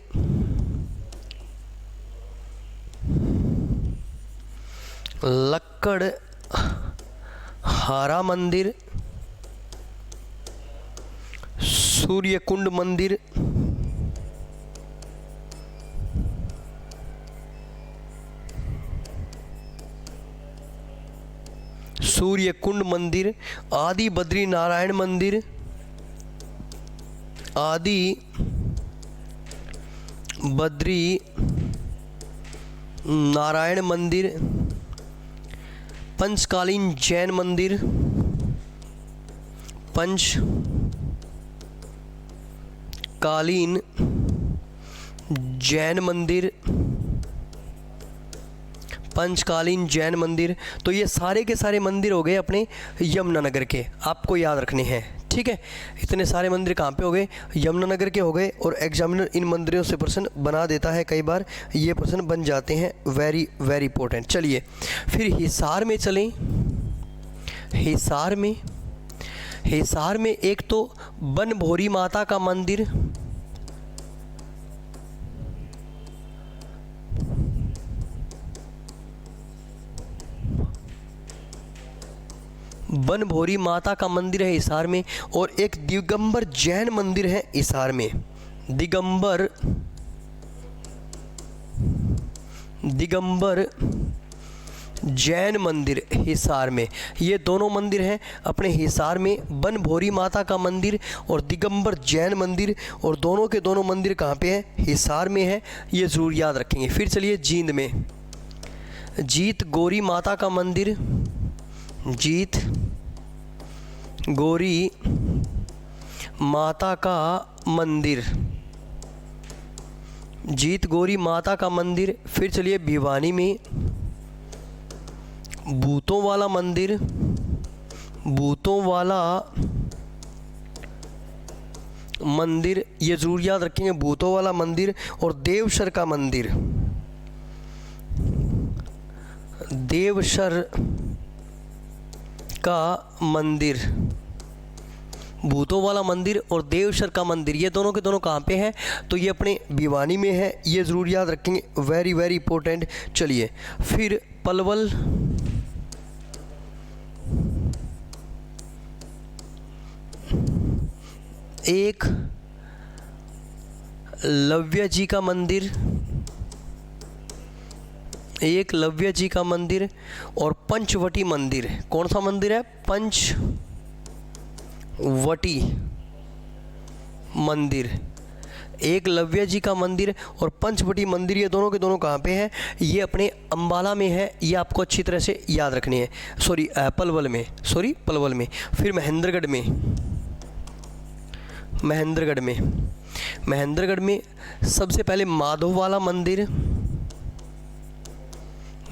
लक्कड़हारा मंदिर, सूर्यकुंड मंदिर, सूर्यकुंड मंदिर, आदि बद्री नारायण मंदिर, आदि बद्री नारायण मंदिर, पंचकालीन जैन मंदिर, पंचकालीन जैन मंदिर, पंचकालीन जैन मंदिर। तो ये सारे के सारे मंदिर हो गए अपने यमुनानगर के, आपको याद रखने हैं, ठीक है। इतने सारे मंदिर कहाँ पे हो गए? यमुनानगर के हो गए। और एग्जामिनर इन मंदिरों से प्रश्न बना देता है, कई बार ये प्रश्न बन जाते हैं, वेरी वेरी इंपॉर्टेंट। चलिए फिर हिसार में चलें। हिसार में एक तो बनभोरी माता का मंदिर, बनभोरी माता का मंदिर है हिसार में, और एक दिगंबर जैन मंदिर है हिसार में। दिगंबर जैन मंदिर हिसार में। ये दोनों मंदिर हैं अपने हिसार में, बनभोरी माता का मंदिर और दिगंबर जैन मंदिर। और दोनों के दोनों मंदिर कहाँ पे हैं? हिसार में है, ये ज़रूर याद रखेंगे। फिर चलिए जींद में, जीत गौरी माता का मंदिर, जीत गौरी माता का मंदिर, जीत गौरी माता का मंदिर। फिर चलिए भिवानी में भूतों वाला मंदिर, भूतों वाला मंदिर, ये ज़रूर याद रखेंगे, भूतों वाला मंदिर। और देवसर का मंदिर, देवसर का मंदिर, भूतों वाला मंदिर और देवसर का मंदिर, ये दोनों के दोनों कहाँ पे हैं? तो ये अपने भिवानी में है, ये ज़रूर याद रखेंगे, वेरी वेरी इंपॉर्टेंट। चलिए फिर पलवल, एक लव्य जी का मंदिर, एक लव्य जी का मंदिर और पंचवटी मंदिर। कौन सा मंदिर है? पंचवटी मंदिर। एक लव्य जी का मंदिर और पंचवटी मंदिर, ये दोनों के दोनों कहाँ पे हैं? ये अपने अंबाला में है, ये आपको अच्छी तरह से याद रखनी है। पलवल में, पलवल में। फिर महेंद्रगढ़ में सबसे पहले माधव वाला मंदिर,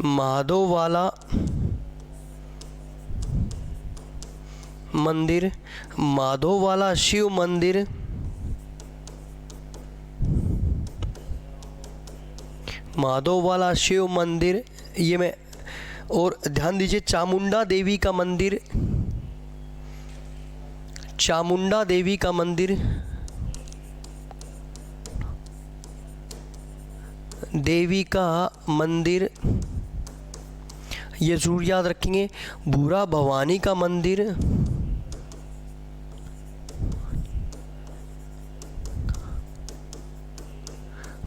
माधव वाला मंदिर, माधव वाला शिव मंदिर, माधव वाला शिव मंदिर, ये मैं। और ध्यान दीजिए चामुंडा देवी का मंदिर, चामुंडा देवी का मंदिर, देवी का मंदिर, ये ज़रूर याद रखेंगे। भूरा भवानी का मंदिर,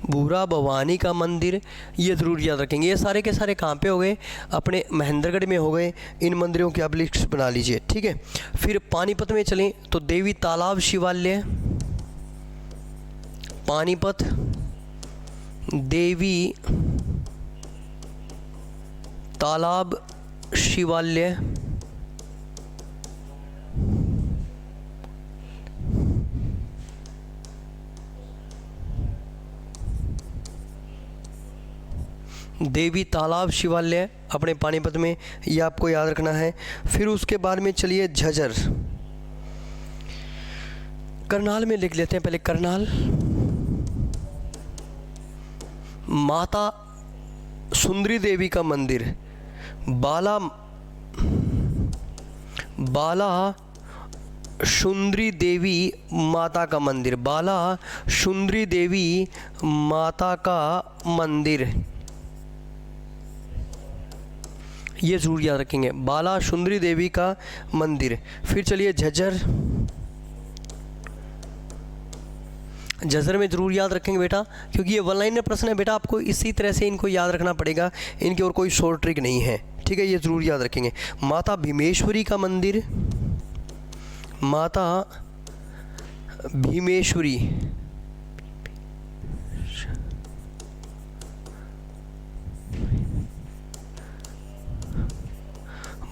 भूरा भवानी का मंदिर, ये ज़रूर याद रखेंगे। ये सारे के सारे कहाँ पे हो गए? अपने महेंद्रगढ़ में हो गए। इन मंदिरों की आप लिस्ट बना लीजिए, ठीक है। फिर पानीपत में चलें तो देवी तालाब शिवालय, पानीपत देवी तालाब शिवालय, देवी तालाब शिवालय अपने पानीपत में, ये आपको याद रखना है। फिर उसके बाद में चलिए झज्जर, करनाल में लिख लेते हैं पहले। करनाल माता सुंदरी देवी का मंदिर, बाला सुंदरी देवी माता का मंदिर, बाला सुंदरी देवी माता का मंदिर, ये ज़रूर याद रखेंगे, बाला सुंदरी देवी का मंदिर। फिर चलिए झज्जर, झज्जर में ज़रूर याद रखेंगे बेटा, क्योंकि ये वन लाइनर प्रश्न है बेटा, आपको इसी तरह से इनको याद रखना पड़ेगा, इनकी और कोई शॉर्ट ट्रिक नहीं है, ठीक है, ये ज़रूर याद रखेंगे। माता भीमेश्वरी का मंदिर, माता भीमेश्वरी,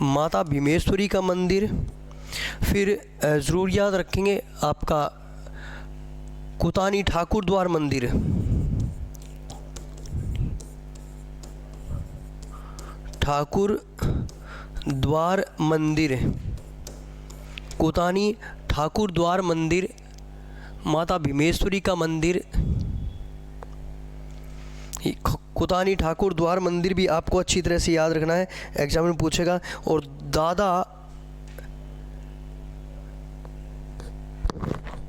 माता भीमेश्वरी का मंदिर। फिर ज़रूर याद रखेंगे आपका कुतानी ठाकुर द्वार मंदिर, ठाकुर द्वार मंदिर, कुतानी ठाकुर द्वार मंदिर, माता भीमेश्वरी का मंदिर, कुतानी ठाकुर द्वार मंदिर भी आपको अच्छी तरह से याद रखना है, एग्जाम में पूछेगा। और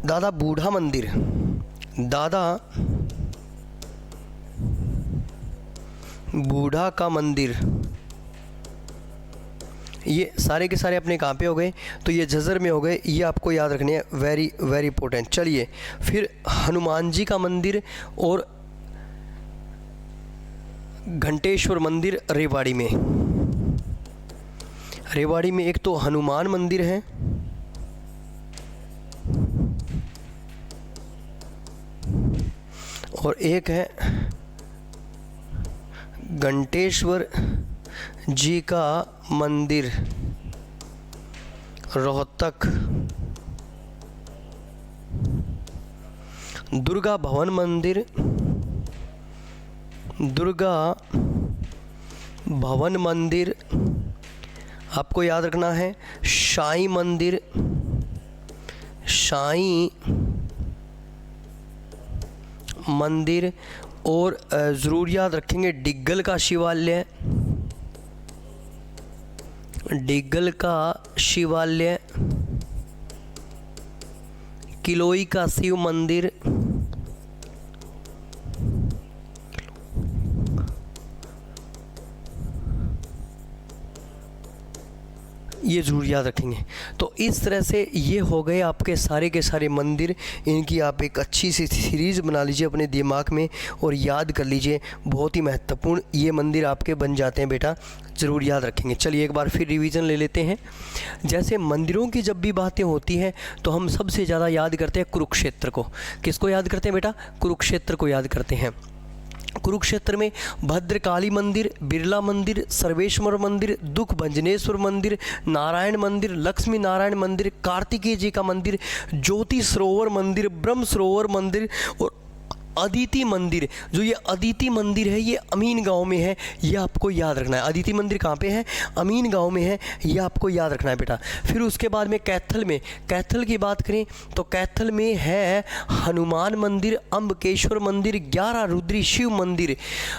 दादा बूढ़ा मंदिर, दादा बूढ़ा का मंदिर, ये सारे के सारे अपने कहाँ पे हो गए, तो ये झज्जर में हो गए, ये आपको याद रखने हैं, वेरी वेरी इंपॉर्टेंट। चलिए फिर हनुमान जी का मंदिर और घंटेश्वर मंदिर रेवाड़ी में, रेवाड़ी में एक तो हनुमान मंदिर है और एक है घंटेश्वर जी का मंदिर रोहतक। दुर्गा भवन मंदिर, दुर्गा भवन मंदिर आपको याद रखना है। साईं मंदिर, साईं मंदिर, और ज़रूर याद रखेंगे डिग्गल का शिवालय, डिग्गल का शिवालय, किलोई का शिव मंदिर, ये ज़रूर याद रखेंगे। तो इस तरह से ये हो गए आपके सारे के सारे मंदिर, इनकी आप एक अच्छी सी सीरीज़ बना लीजिए अपने दिमाग में और याद कर लीजिए, बहुत ही महत्वपूर्ण ये मंदिर आपके बन जाते हैं बेटा, ज़रूर याद रखेंगे। चलिए एक बार फिर रिवीजन ले लेते हैं। जैसे मंदिरों की जब भी बातें होती हैं तो हम सबसे ज़्यादा याद करते हैं कुरुक्षेत्र को। किसको याद करते हैं बेटा? कुरुक्षेत्र को याद करते हैं। कुरुक्षेत्र में भद्रकाली मंदिर, बिरला मंदिर, सर्वेश्वर मंदिर, दुख भंजनेश्वर मंदिर, नारायण मंदिर, लक्ष्मी नारायण मंदिर, कार्तिकेय जी का मंदिर, ज्योति सरोवर मंदिर, ब्रह्म सरोवर मंदिर और अदिति मंदिर। जो ये अदिति मंदिर है ये अमीन गांव में है, ये आपको याद रखना है। अदिति मंदिर कहाँ पे है? अमीन गांव में है, ये आपको याद रखना है बेटा। फिर उसके बाद में कैथल में, कैथल की बात करें तो कैथल में है हनुमान मंदिर, अम्बकेश्वर मंदिर, 11 रुद्री शिव मंदिर,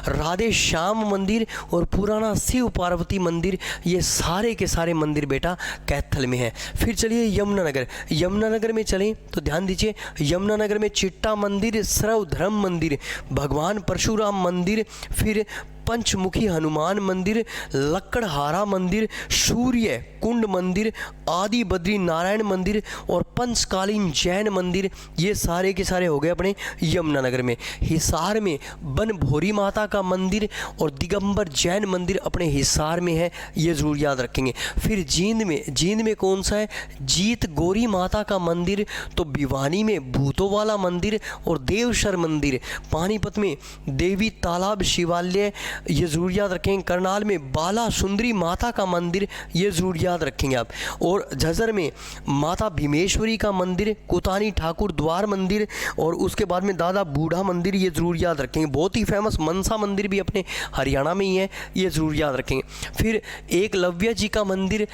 राधे श्याम मंदिर और पुराना शिव पार्वती मंदिर। ये सारे के सारे मंदिर बेटा कैथल में है। फिर चलिए यमुनानगर, यमुनानगर में चलें तो ध्यान दीजिए, यमुनानगर में चिट्टा मंदिर, सरव धर्म मंदिर, भगवान परशुराम मंदिर, फिर पंचमुखी हनुमान मंदिर, लक्कड़हारा मंदिर, सूर्य कुंड मंदिर, आदि बद्री नारायण मंदिर और पंचकालीन जैन मंदिर। ये सारे के सारे हो गए अपने यमुनानगर में। हिसार में बनभोरी माता का मंदिर और दिगंबर जैन मंदिर अपने हिसार में है, ये ज़रूर याद रखेंगे। फिर जींद में, जींद में कौन सा है? जीत गौरी माता का मंदिर। तो भिवानी में भूतों वाला मंदिर और देवसर मंदिर। पानीपत में देवी तालाब शिवालय, ये ज़रूर याद रखेंगे। करनाल में बाला सुंदरी माता का मंदिर, ये ज़रूर याद रखेंगे आप। और झज्जर में माता भीमेश्वरी का मंदिर, कुतानी ठाकुर द्वार मंदिर और उसके बाद में दादा बूढ़ा मंदिर, ये ज़रूर याद रखेंगे। बहुत ही फेमस मनसा मंदिर भी अपने हरियाणा में ही है, ये ज़रूर याद रखेंगे। फिर एकलव्य जी का मंदिर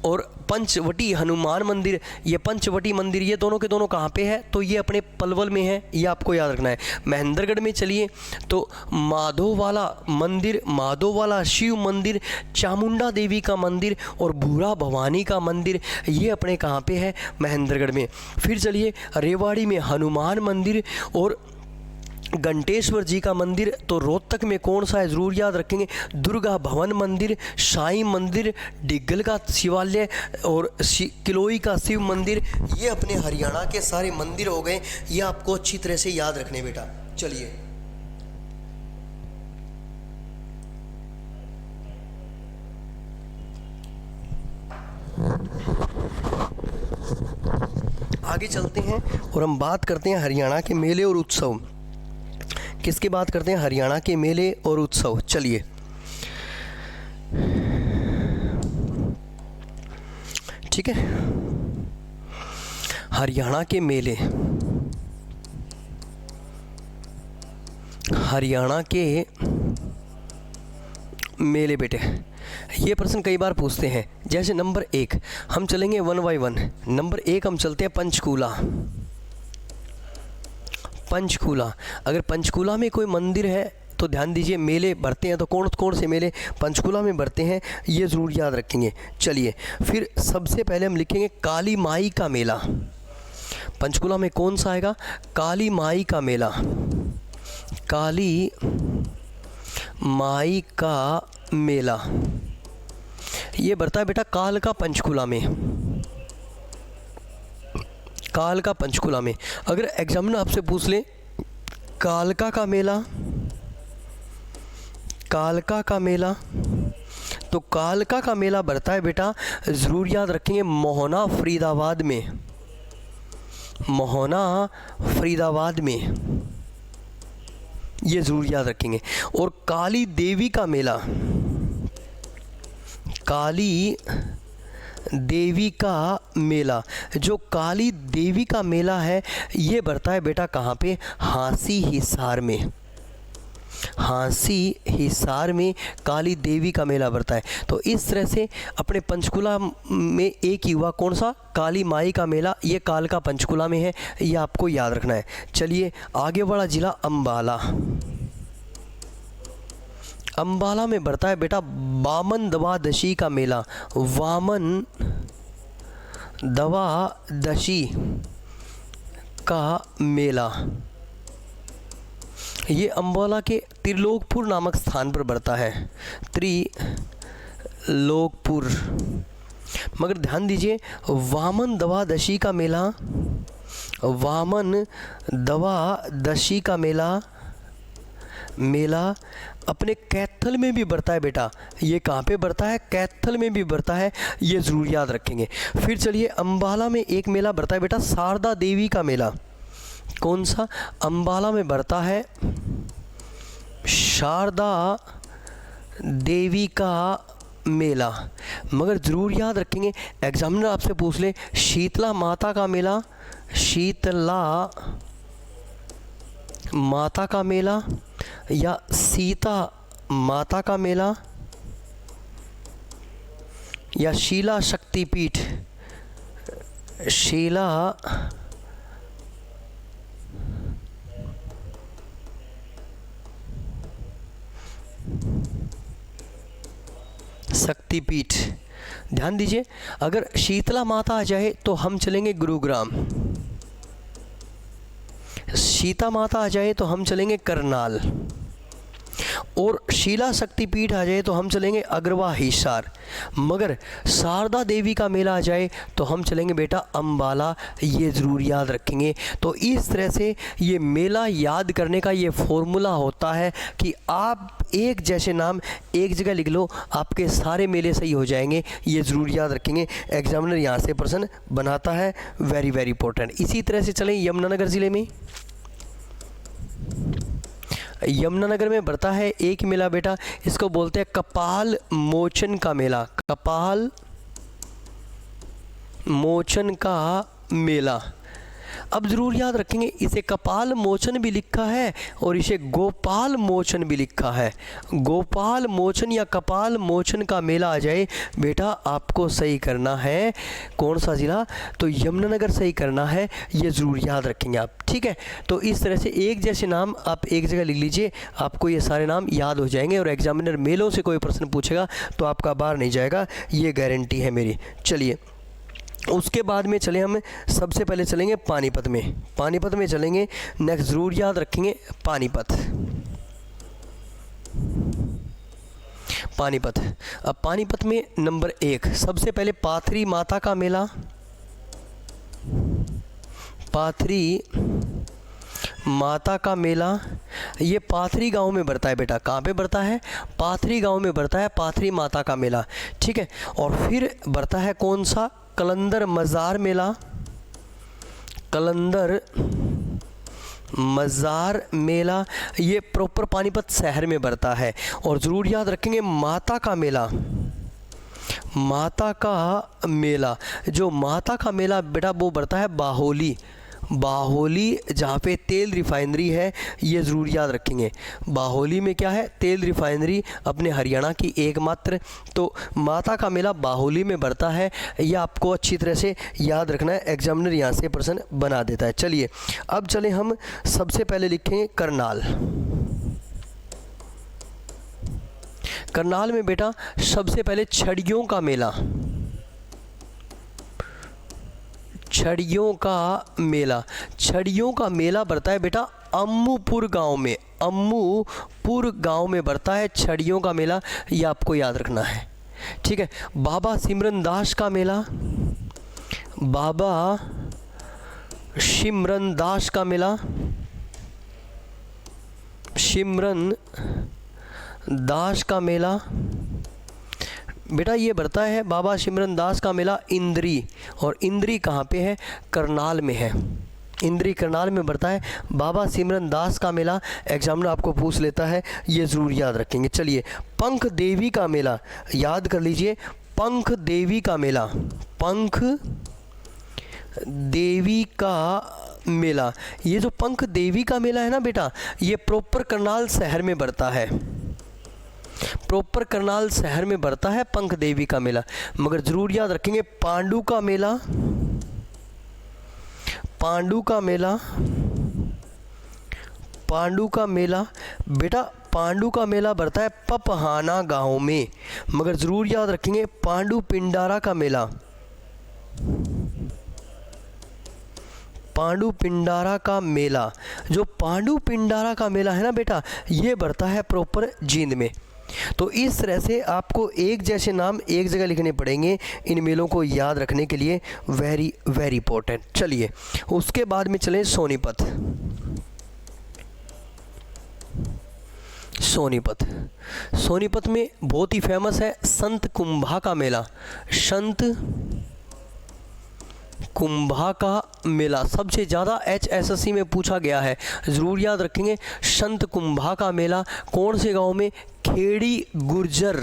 और पंचवटी हनुमान मंदिर, ये पंचवटी मंदिर ये दोनों के दोनों कहाँ पे है, तो ये अपने पलवल में है, ये आपको याद रखना है। महेंद्रगढ़ में चलिए तो माधोवाला मंदिर, माधोवाला शिव मंदिर, चामुंडा देवी का मंदिर और भूरा भवानी का मंदिर, ये अपने कहाँ पे है, महेंद्रगढ़ में। फिर चलिए रेवाड़ी में हनुमान मंदिर और घंटेश्वर जी का मंदिर, तो रोहतक में कौन सा है ज़रूर याद रखेंगे, दुर्गा भवन मंदिर, साईं मंदिर, डिग्गल का शिवालय और किलोई का शिव मंदिर, ये अपने हरियाणा के सारे मंदिर हो गए, ये आपको अच्छी तरह से याद रखने बेटा। चलिए आगे चलते हैं और हम बात करते हैं हरियाणा के मेले और उत्सव। किसकी बात करते हैं, हरियाणा के मेले और उत्सव। चलिए ठीक है, हरियाणा के मेले, हरियाणा के मेले बेटे, ये प्रश्न कई बार पूछते हैं। जैसे नंबर 1 हम चलेंगे 1 बाय 1। नंबर 1 हम चलते हैं पंचकूला। पंचकूला, अगर पंचकूला में कोई मंदिर है तो ध्यान दीजिए, मेले बढ़ते हैं तो कौन कौन से मेले पंचकूला में बढ़ते हैं, ये ज़रूर याद रखेंगे। चलिए फिर सबसे पहले हम लिखेंगे काली माई का मेला। पंचकूला में कौन सा आएगा, काली माई का मेला, काली माई का मेला, ये बढ़ता है बेटा काल का पंचकूला में, काल का पंचकूला में। अगर एग्जामिनर आपसे पूछ ले कालका का मेला, कालका का मेला, तो कालका का मेला बढ़ता है बेटा, ज़रूर याद रखेंगे मोहना फरीदाबाद में, मोहना फरीदाबाद में, ये ज़रूर याद रखेंगे। और काली देवी का मेला, काली देवी का मेला, जो काली देवी का मेला है ये बढ़ता है बेटा कहाँ पे, हांसी हिसार में, हांसी हिसार में काली देवी का मेला बढ़ता है। तो इस तरह से अपने पंचकूला में एक ही हुआ कौन सा, काली माई का मेला, ये काल का पंचकूला में है, ये आपको याद रखना है। चलिए आगे बढ़ा जिला अम्बाला। अम्बाला में बढ़ता है बेटा वामन द्वादशी का मेला, वामन द्वादशी का मेला, ये अम्बाला के त्रिलोकपुर नामक स्थान पर बढ़ता है, त्रिलोकपुर। मगर ध्यान दीजिए वामन द्वादशी का मेला, वामन द्वादशी का मेला, मेला अपने कैथल में भी बढ़ता है बेटा, ये कहाँ पे बढ़ता है, कैथल में भी बढ़ता है, ये ज़रूर याद रखेंगे। फिर चलिए अम्बाला में एक मेला बढ़ता है बेटा शारदा देवी का मेला, कौन सा, अम्बाला में बढ़ता है शारदा देवी का मेला। मगर ज़रूर याद रखेंगे एग्जामिनर आपसे पूछ ले शीतला माता का मेला, शीतला माता का मेला या सीता माता का मेला या शीला शक्तिपीठ, शीला शक्तिपीठ। ध्यान दीजिए अगर शीतला माता आ जाए तो हम चलेंगे गुरुग्राम, सीता माता आ जाए तो हम चलेंगे करनाल, और शीला शक्तिपीठ आ जाए तो हम चलेंगे अग्रवा हिसार। मगर शारदा देवी का मेला आ जाए तो हम चलेंगे बेटा अम्बाला, ये ज़रूर याद रखेंगे। तो इस तरह से ये मेला याद करने का ये फॉर्मूला होता है कि आप एक जैसे नाम एक जगह लिख लो, आपके सारे मेले सही हो जाएंगे, ये ज़रूर याद रखेंगे। एग्जामिनर यहाँ से प्रश्न बनाता है, वेरी वेरी इंपॉर्टेंट। इसी तरह से चलें यमुनानगर ज़िले में, यमुनानगर में बढ़ता है एक मेला बेटा, इसको बोलते हैं कपाल मोचन का मेला, कपाल मोचन का मेला। अब ज़रूर याद रखेंगे इसे कपाल मोचन भी लिखा है और इसे गोपाल मोचन भी लिखा है। गोपाल मोचन या कपाल मोचन का मेला आ जाए बेटा आपको सही करना है कौन सा ज़िला, तो यमुनानगर सही करना है, ये ज़रूर याद रखेंगे आप। ठीक है, तो इस तरह से एक जैसे नाम आप एक जगह लिख लीजिए, आपको ये सारे नाम याद हो जाएंगे और एग्जामिनर मेलों से कोई प्रश्न पूछेगा तो आपका बाहर नहीं जाएगा, ये गारंटी है मेरी। चलिए उसके बाद में चले हम सबसे पहले चलेंगे पानीपत में। पानीपत में चलेंगे, नेक्स्ट ज़रूर याद रखेंगे पानीपत। पानीपत, अब पानीपत में नंबर 1 सबसे पहले पाथरी माता का मेला। पाथरी माता का मेला, ये पाथरी गांव में बढ़ता है बेटा। कहाँ पे बढ़ता है? पाथरी गांव में बढ़ता है पाथरी माता का मेला। ठीक है, और फिर बढ़ता है कौन सा? कलंदर मज़ार मेला। कलंदर मज़ार मेला, ये प्रॉपर पानीपत शहर में बढ़ता है। और ज़रूर याद रखेंगे माता का मेला। माता का मेला, जो माता का मेला बेटा वो बढ़ता है बाहोली। बाहोली जहाँ पे तेल रिफाइनरी है, ये ज़रूर याद रखेंगे। बाहोली में क्या है? तेल रिफाइनरी अपने हरियाणा की एकमात्र। तो माता का मेला बाहोली में बढ़ता है, ये आपको अच्छी तरह से याद रखना है, एग्जामिनर यहाँ से प्रश्न बना देता है। चलिए अब चले हम सबसे पहले लिखें करनाल। करनाल में बेटा सबसे पहले छड़ियों का मेला। छड़ियों का मेला, छड़ियों का मेला बढ़ता है बेटा अम्मूपुर गांव में। अम्मूपुर गांव में बढ़ता है छड़ियों का मेला, ये आपको याद रखना है। ठीक है, बाबा सिमरन दास का मेला। बाबा सिमरन दास का मेला। सिमरन दास का मेला बेटा ये बढ़ता है बाबा सिमरन दास का मेला इंद्री। और इंद्री कहाँ पे है? करनाल में है। इंद्री करनाल में बढ़ता है बाबा सिमरन दास का मेला। एग्जामिनर आपको पूछ लेता है, ये ज़रूर याद रखेंगे। चलिए पंख देवी का मेला याद कर लीजिए। पंख देवी का मेला, पंख देवी का मेला, ये जो पंख देवी का मेला है ना बेटा, ये प्रॉपर करनाल शहर में बढ़ता है। प्रॉपर करनाल शहर में बढ़ता है पंख देवी का मेला। मगर ज़रूर याद रखेंगे पांडु का मेला। पांडु का मेला, पांडु का मेला बेटा पांडु का मेला बढ़ता है पपहाना गांव में। मगर ज़रूर याद रखेंगे पांडु पिंडारा का मेला। पांडु पिंडारा का मेला, जो पांडु पिंडारा का मेला है ना बेटा, ये बढ़ता है प्रॉपर जींद में। तो इस तरह से आपको एक जैसे नाम एक जगह लिखने पड़ेंगे इन मेलों को याद रखने के लिए, वेरी वेरी इंपॉर्टेंट। चलिए उसके बाद में चलें सोनीपत। सोनीपत, सोनीपत में बहुत ही फेमस है संत कुंभा का मेला। संत कुंभा का मेला सबसे ज़्यादा HSSC में पूछा गया है, ज़रूर याद रखेंगे। संत कुंभा का मेला कौन से गांव में? खेड़ी गुर्जर,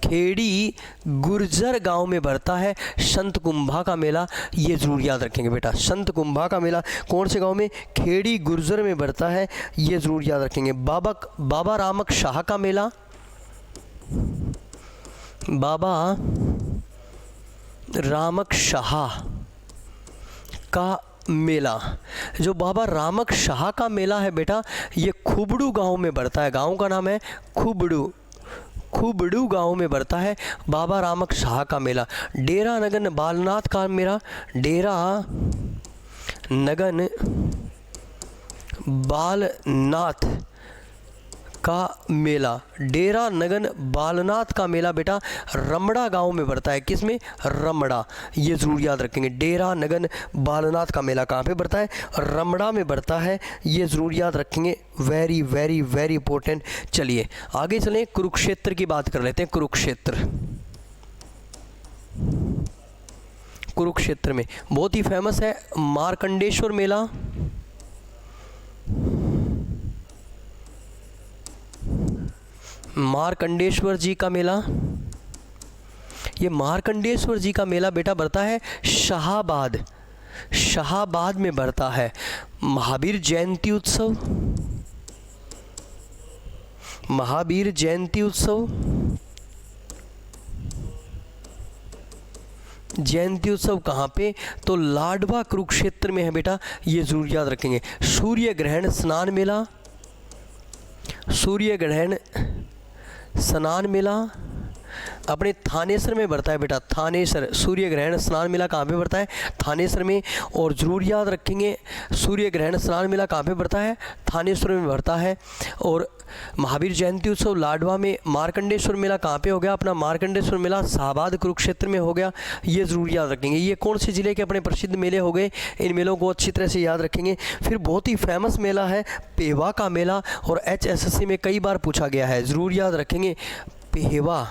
खेड़ी गुर्जर गांव में बढ़ता है संत कुंभा का मेला, ये ज़रूर याद रखेंगे बेटा। संत कुंभा का मेला कौन से गांव में? खेड़ी गुर्जर में बढ़ता है, ये ज़रूर याद रखेंगे। बाबा रामक शाह का मेला। बाबा रामक शाह का मेला, जो बाबा रामक शाह का मेला है बेटा, ये खुबड़ू गांव में बढ़ता है। गांव का नाम है खुबड़ू। खुबड़ू गांव में बढ़ता है बाबा रामक शाह का मेला। डेरा नगन बालनाथ का मेला, डेरा नगन बालनाथ का मेला, डेरा नगन बालनाथ का मेला बेटा रमड़ा गांव में बढ़ता है। किस में? रमड़ा, ये ज़रूर याद रखेंगे। डेरा नगन बालनाथ का मेला कहाँ पे बढ़ता है? रमड़ा में बढ़ता है, ये ज़रूर याद रखेंगे, वेरी वेरी वेरी इंपॉर्टेंट। चलिए आगे चलें, कुरुक्षेत्र की बात कर लेते हैं। कुरुक्षेत्र, कुरुक्षेत्र में बहुत ही फेमस है मार्कंडेश्वर मेला। मार्कंडेश्वर जी का मेला, ये मार्कंडेश्वर जी का मेला बेटा बढ़ता है शाहाबाद। शाहाबाद में बढ़ता है। महावीर जयंती उत्सव, महावीर जयंती उत्सव, जयंती उत्सव कहाँ पे? तो लाडवा कुरुक्षेत्र में है बेटा, ये जरूर याद रखेंगे। सूर्य ग्रहण स्नान मेला, सूर्य ग्रहण स्नान मेला अपने थानेसर में बढ़ता है बेटा, थानेसर। सूर्य ग्रहण स्नान मेला कहाँ पे बढ़ता है? थानेसर में। और ज़रूर याद रखेंगे सूर्य ग्रहण स्नान मेला कहाँ पे बढ़ता है? थानेश्वर में बढ़ता है। और महावीर जयंती उत्सव लाडवा में। मार्कंडेश्वर मेला कहाँ पे हो गया? अपना मार्कंडेश्वर मेला शाहाबाद कुरुक्षेत्र में हो गया, ये ज़रूर याद रखेंगे। ये कौन से ज़िले के अपने प्रसिद्ध मेले हो गए? इन मेलों को अच्छी तरह से याद रखेंगे। फिर बहुत ही फेमस मेला है पेहवा का मेला, और HSSC में कई बार पूछा गया है, ज़रूर याद रखेंगे। पेहवा,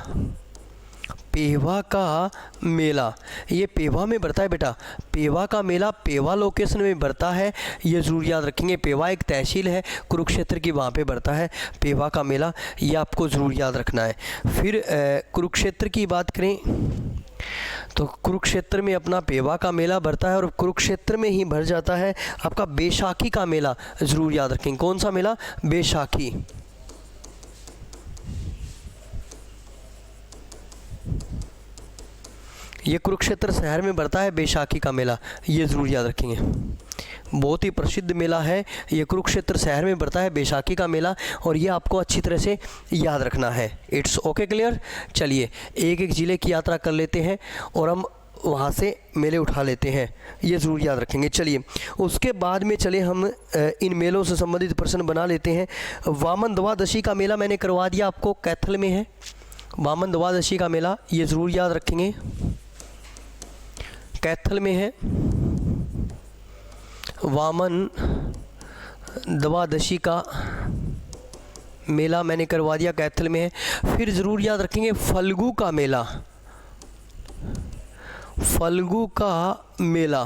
पेहवा का मेला, ये पेहवा में बढ़ता है बेटा। पेहवा का मेला पेहवा लोकेशन में बढ़ता है, ये ज़रूर याद रखेंगे। पेहवा एक तहसील है कुरुक्षेत्र की, वहाँ पे बढ़ता है पेहवा का मेला, ये आपको ज़रूर याद रखना है। फिर कुरुक्षेत्र की बात करें तो कुरुक्षेत्र में अपना पेहवा का मेला बढ़ता है, और कुरुक्षेत्र में ही भर जाता है आपका बैसाखी का मेला, ज़रूर याद रखेंगे। कौन सा मेला? बैसाखी। ये कुरुक्षेत्र शहर में बढ़ता है बैसाखी का मेला, ये ज़रूर याद रखेंगे। बहुत ही प्रसिद्ध मेला है ये, कुरुक्षेत्र शहर में बढ़ता है बैसाखी का मेला, और ये आपको अच्छी तरह से याद रखना है। It's okay, clear. चलिए एक एक ज़िले की यात्रा कर लेते हैं और हम वहाँ से मेले उठा लेते हैं, ये ज़रूर याद रखेंगे। चलिए उसके बाद में चले हम इन मेलों से संबंधित प्रश्न बना लेते हैं। वामन द्वादशी का मेला मैंने करवा दिया आपको, कैथल में है वामन द्वादशी का मेला, ये ज़रूर याद रखेंगे। कैथल में है वामन द्वादशी का मेला, मैंने करवा दिया, कैथल में है। फिर ज़रूर याद रखेंगे फल्गु का मेला, फल्गु का मेला,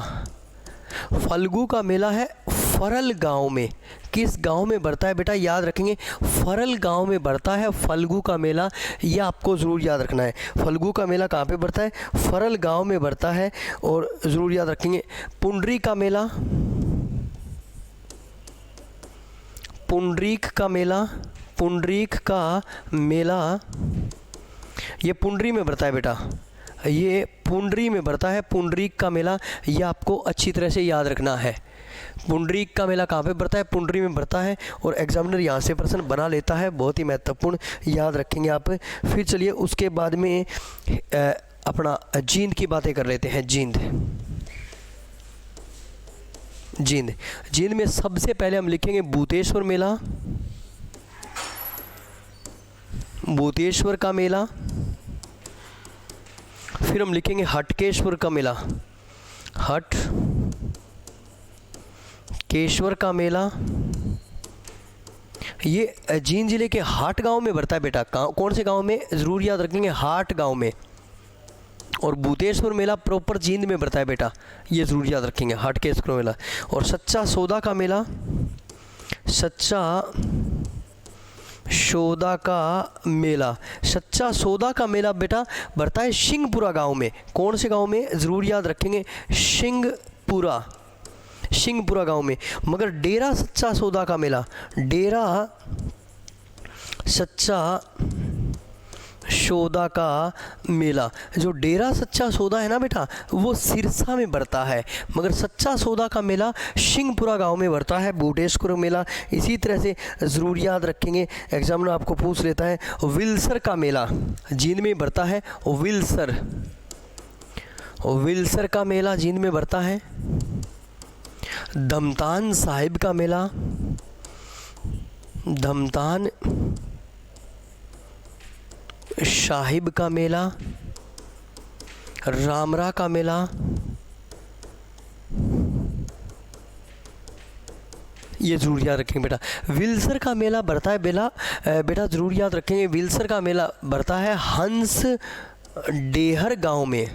फल्गु का मेला है फरल गांव में। किस गांव में बढ़ता है बेटा? याद रखेंगे फरल गांव में बढ़ता है फल्गु का मेला, ये आपको ज़रूर याद रखना है। फल्गु का मेला कहाँ पे बढ़ता है? फरल गांव में बढ़ता है, और ज़रूर याद रखेंगे। पुंडरीक का मेला, पुंडरीक का मेला, पुंडरीक का मेला ये पुंडरी में बढ़ता है बेटा, ये पुंडरी में बढ़ता है पुंडरीक का मेला, ये आपको अच्छी तरह से याद रखना है। पुंडरीक का मेला कहाँ पे बढ़ता है? पुंडरी में बढ़ता है, और एग्जामिनर यहाँ से प्रश्न बना लेता है, बहुत ही महत्वपूर्ण, याद रखेंगे आप। फिर चलिए उसके बाद में अपना जींद की बातें कर लेते हैं। जींद, जींद, जींद में सबसे पहले हम लिखेंगे भूतेश्वर मेला, भूतेश्वर का मेला। फिर हम लिखेंगे हटकेश्वर का मेला, हटकेश्वर का मेला, ये जींद जिले के हाट गांव में बढ़ता है बेटा। कौन से गांव में? ज़रूर याद रखेंगे हाट गांव में। और भूतेश्वर मेला प्रॉपर जींद में बढ़ता है बेटा, ये ज़रूर याद रखेंगे हटकेश्वर मेला। और सच्चा सौदा का मेला, सच्चा सौदा का मेला, सच्चा सौदा का मेला बेटा बढ़ता है सिंहपुरा गांव में। कौन से गांव में? ज़रूर याद रखेंगे सिंहपुरा, सिंहपुरा गांव में। मगर डेरा सच्चा सौदा का मेला, डेरा सच्चा सौदा का मेला, जो डेरा सच्चा सौदा है ना बेटा, वो सिरसा में बढ़ता है, मगर सच्चा सौदा का मेला सिंहपुरा गांव में बढ़ता है, बूटेश्वर मेला। इसी तरह से ज़रूर याद रखेंगे, एग्जामिनर आपको पूछ लेता है विल्सर का मेला, जींद में बढ़ता है विल्सर, विल्सर का मेला जींद में बढ़ता है। धमतान साहिब का मेला, धमतान साहिब का मेला, रामरा का मेला, ये ज़रूर याद रखेंगे बेटा। विल्सर का मेला बढ़ता है बेटा ज़रूर याद रखेंगे, विल्सर का मेला बढ़ता है हंस डेहर गांव में,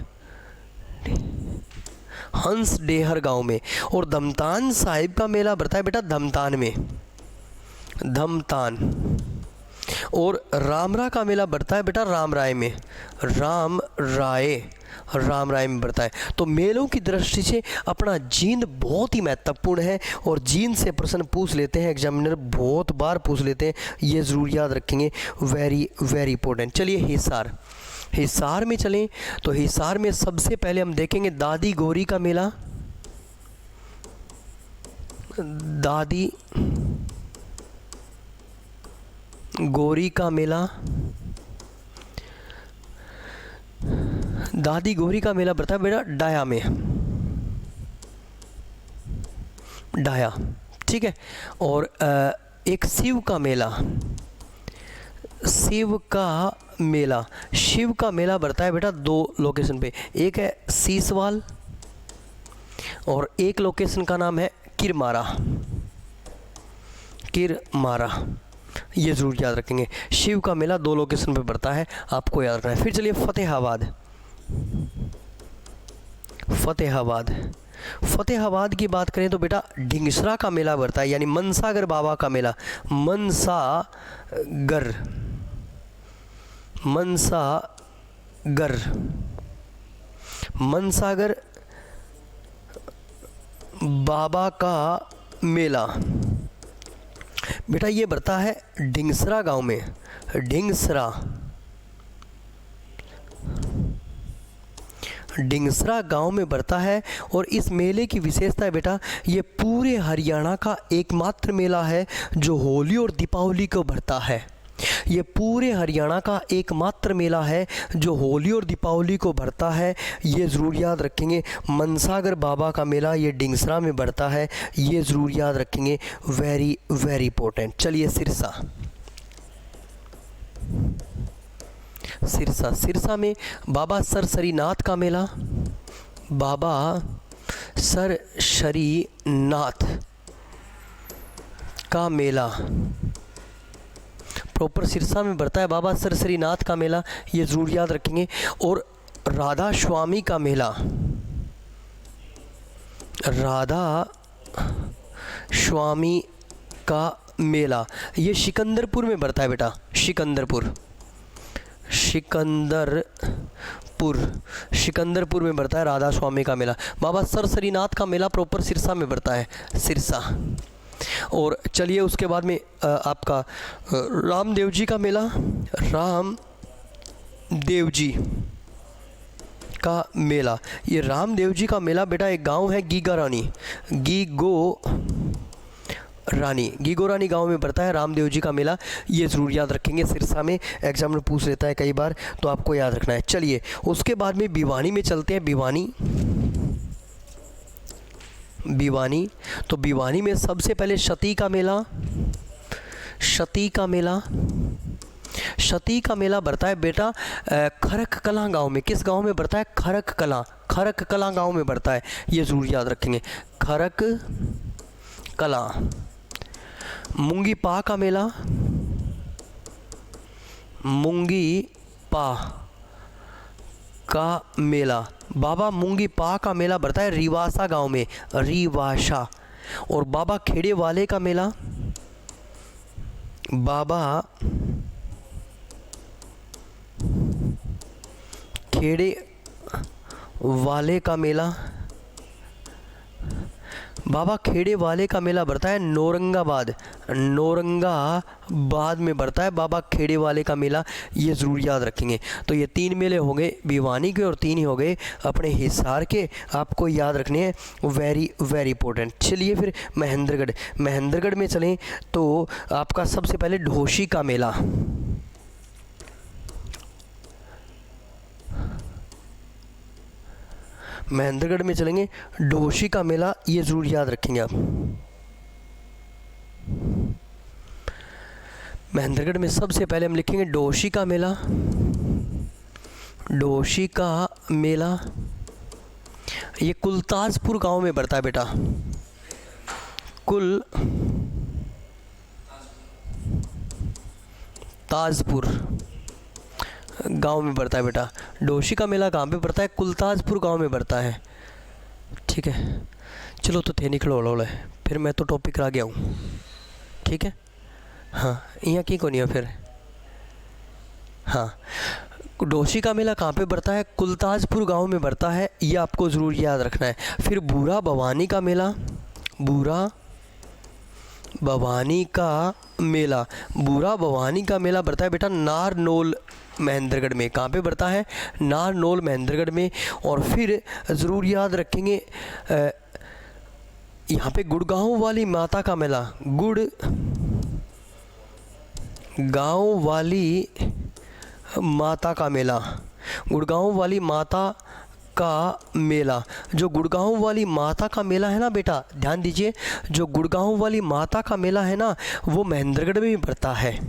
हंस डेहर गांव में। और धमतान साहिब का मेला बढ़ता है बेटा धमतान में, धमतान। और रामरा का मेला बढ़ता है बेटा राम राय में, राम राय, राम राय में बढ़ता है। तो मेलों की दृष्टि से अपना जींद बहुत ही महत्वपूर्ण है और जींद से प्रश्न पूछ लेते हैं, एग्जामिनर बहुत बार पूछ लेते हैं, ये ज़रूर याद रखेंगे, वेरी वेरी इंपॉर्टेंट। चलिए हिसार, हिसार में चलें तो हिसार में सबसे पहले हम देखेंगे दादी गौरी का मेला। दादी गौरी का मेला, दादी गौरी का मेला पड़ता है बेटा डाया में, डाया, ठीक है। और एक शिव का मेला, शिव का मेला, शिव का मेला बढ़ता है बेटा दो लोकेशन पे, एक है सीसवाल और एक लोकेशन का नाम है किरमारा, किरमारा, ये ज़रूर याद रखेंगे। शिव का मेला दो लोकेशन पे पड़ता है, आपको याद रखना है। फिर चलिए फतेहाबाद, फतेहाबाद, फतेहाबाद की बात करें तो बेटा ढिंगसरा का मेला बढ़ता है, यानी मनसागर बाबा का मेला, मनसागर, मनसागर, मनसागर बाबा का मेला बेटा ये बढ़ता है ढिंगसरा गांव में, ढिंगसरा, ढिंगसरा गांव में बढ़ता है। और इस मेले की विशेषता है बेटा ये पूरे हरियाणा का एकमात्र मेला है जो होली और दीपावली को बढ़ता है। ये पूरे हरियाणा का एकमात्र मेला है जो होली और दीपावली को बढ़ता है, ये ज़रूर याद रखेंगे। मनसागर बाबा का मेला ये ढिंगसरा में बढ़ता है, ये ज़रूर याद रखेंगे, वेरी वेरी इंपॉर्टेंट। चलिए सिरसा, सिरसा, सिरसा में बाबा सरसरीनाथ का मेला, बाबा सरसरीनाथ का मेला प्रॉपर सिरसा में बढ़ता है, बाबा सरसरीनाथ का मेला, ये ज़रूर याद रखेंगे। और राधा स्वामी का मेला, राधा स्वामी का मेला ये सिकंदरपुर में बढ़ता है बेटा, सिकंदरपुर, सिकंदरपुर, सिकंदरपुर में बढ़ता है राधा स्वामी का मेला। बाबा सरसरीनाथ का मेला प्रॉपर सिरसा में बढ़ता है, सिरसा। और चलिए उसके बाद में आपका रामदेव जी का मेला, रामदेव जी का मेला, ये रामदेव जी का मेला बेटा एक गांव है गीगा रानी, गीगो रानी, गीगो रानी गांव में पड़ता है रामदेव जी का मेला, ये ज़रूर याद रखेंगे। सिरसा में एग्जाम में पूछ लेता है कई बार, तो आपको याद रखना है। चलिए उसके बाद में भिवानी में चलते हैं, भिवानी, भिवानी, तो भिवानी में सबसे पहले सती का मेला, सती का मेला, सती का मेला बढ़ता है बेटा खरक कलां गांव में, किस गांव में बढ़ता है? खरक कलां, खरक कलां गांव में बढ़ता है, ये ज़रूर याद रखेंगे, खरक कलां। मूंगी पा का मेला, मूंगी पा का मेला, बाबा मूंगी पा का मेला बढ़ता है रिवासा गांव में, रिवासा। और बाबा खेड़े वाले का मेला, बाबा खेड़े वाले का मेला, बाबा खेड़े वाले का मेला बढ़ता है नौरंगाबाद, नौरंगाबाद में बढ़ता है बाबा खेड़े वाले का मेला, ये ज़रूर याद रखेंगे। तो ये 3 मेले हो गए भिवानी के और 3 ही हो गए अपने हिसार के, आपको याद रखने हैं, वेरी वेरी इंपॉर्टेंट। चलिए फिर महेंद्रगढ़, महेंद्रगढ़ में चलें तो आपका सबसे पहले ढोशी का मेला, महेंद्रगढ़ में चलेंगे, ढोशी का मेला, ये ज़रूर याद रखेंगे आप। महेंद्रगढ़ में सबसे पहले हम लिखेंगे ढोशी का मेला, ढोशी का मेला, ये कुलताजपुर गांव में पड़ता है बेटा, कुल ताजपुर गांव में पड़ता है बेटा। ढोशी का मेला कहाँ पे पड़ता है? कुलताजपुर गांव में पड़ता है, ठीक है। चलो तो थे निकलो लो, फिर मैं तो टॉपिक आ गया हूँ, ठीक है। हाँ यहाँ की को नहीं है फिर, हाँ डोशी का मेला कहाँ पे बढ़ता है? कुलताजपुर गांव में बढ़ता है, ये आपको ज़रूर याद रखना है। फिर बूढ़ा भवानी का मेला, बूढ़ा भवानी का मेला, बूढ़ा भवानी का मेला बढ़ता है बेटा नारनौल महेंद्रगढ़ में। कहाँ पे बढ़ता है? नारनौल महेंद्रगढ़ में। और फिर ज़रूर याद रखेंगे यहाँ पे गुड़गांव वाली माता का मेला, गुड़गांव वाली माता का मेला, गुड़गांव वाली माता का मेला। जो गुड़गांव वाली माता का मेला है ना बेटा, ध्यान दीजिए, जो गुड़गांव वाली माता का मेला है ना, वो महेंद्रगढ़ में भी बढ़ता है,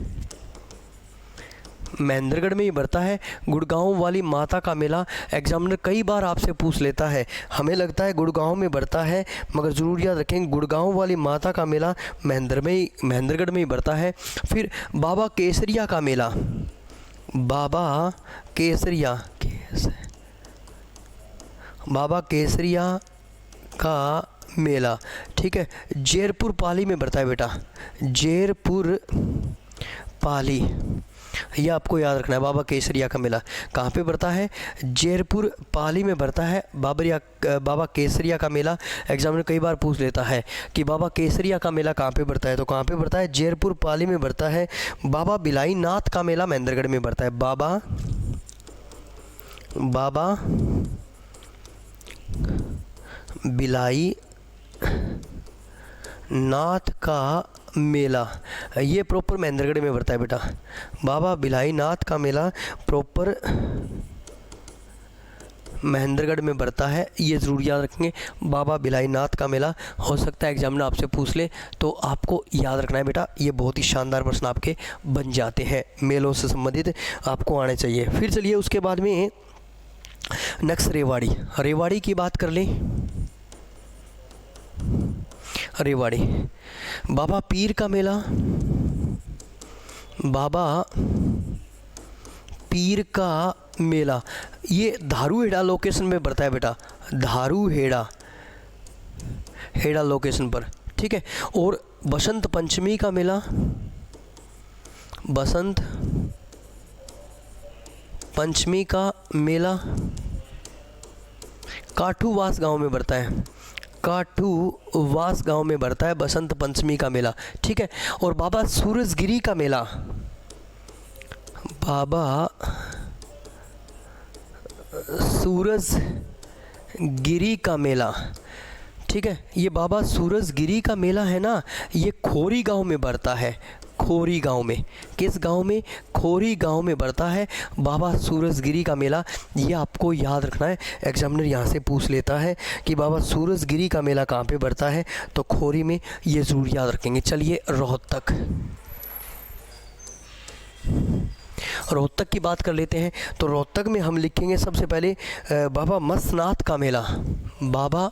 महेंद्रगढ़ में ही बढ़ता है गुड़गांव वाली माता का मेला। एग्जामिनर कई बार आपसे पूछ लेता है, हमें लगता है गुड़गांव में बढ़ता है, मगर ज़रूर याद रखेंगे गुड़गांव वाली माता का मेला महेंद्रगढ़ में ही बढ़ता है। फिर बाबा केसरिया का मेला, बाबा केसरिया का मेला, ठीक है, जयपुर पाली में बढ़ता है बेटा, जयपुर पाली, यह आपको याद रखना है। बाबा केसरिया का मेला कहाँ पे बढ़ता है? जयपुर पाली में बढ़ता है बाबा केसरिया का मेला। एग्जामिनर कई बार पूछ लेता है कि बाबा केसरिया का मेला कहाँ पे बढ़ता है, तो कहाँ पे बढ़ता है? जयपुर पाली में बढ़ता है। बाबा बिलाई नाथ का मेला महेंद्रगढ़ में बढ़ता है, बाबा बिलाई नाथ का मेला, ये प्रॉपर महेंद्रगढ़ में बढ़ता है बेटा। बाबा बिलाई नाथ का मेला प्रॉपर महेंद्रगढ़ में बढ़ता है, ये ज़रूर याद रखेंगे। बाबा बिलाई नाथ का मेला, हो सकता है एग्जामिनर आपसे पूछ ले, तो आपको याद रखना है बेटा, ये बहुत ही शानदार प्रश्न आपके बन जाते हैं, मेलों से संबंधित आपको आने चाहिए। फिर चलिए उसके बाद में नेक्स्ट रेवाड़ी की बात कर लें। रेवाड़ी, बाबा पीर का मेला, बाबा पीर का मेला, ये धारूहेड़ा लोकेशन में बढ़ता है बेटा, धारूहेड़ा लोकेशन पर, ठीक है। और बसंत पंचमी का मेला, बसंत पंचमी का मेला काठूवास गांव में बढ़ता है, काठूवास गांव में बढ़ता है बसंत पंचमी का मेला, ठीक है। और बाबा सूरजगिरी का मेला, बाबा सूरजगिरी का मेला, ठीक है, ये बाबा सूरजगिरी का मेला है ना, ये खोरी गांव में बढ़ता है, खोरी गांव में, किस गांव में? खोरी गांव में बढ़ता है बाबा सूरजगिरी का मेला, ये आपको याद रखना है। एग्जामिनर यहाँ से पूछ लेता है कि बाबा सूरजगिरी का मेला कहाँ पे बढ़ता है, तो खोरी में, ये ज़रूर याद रखेंगे। चलिए रोहतक की बात कर लेते हैं। तो रोहतक में हम लिखेंगे सबसे पहले बाबा मस्तनाथ का मेला, बाबा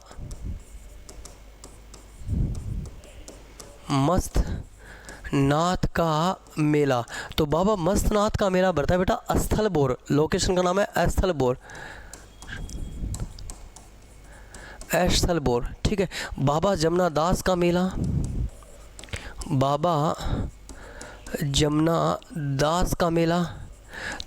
मस्तनाथ का मेला। तो बाबा मस्तनाथ का मेला बढ़ता है बेटा स्थलबोर, लोकेशन का नाम है स्थलबोर, ठीक है। बाबा जमुना दास का मेला, बाबा जमुना दास का मेला,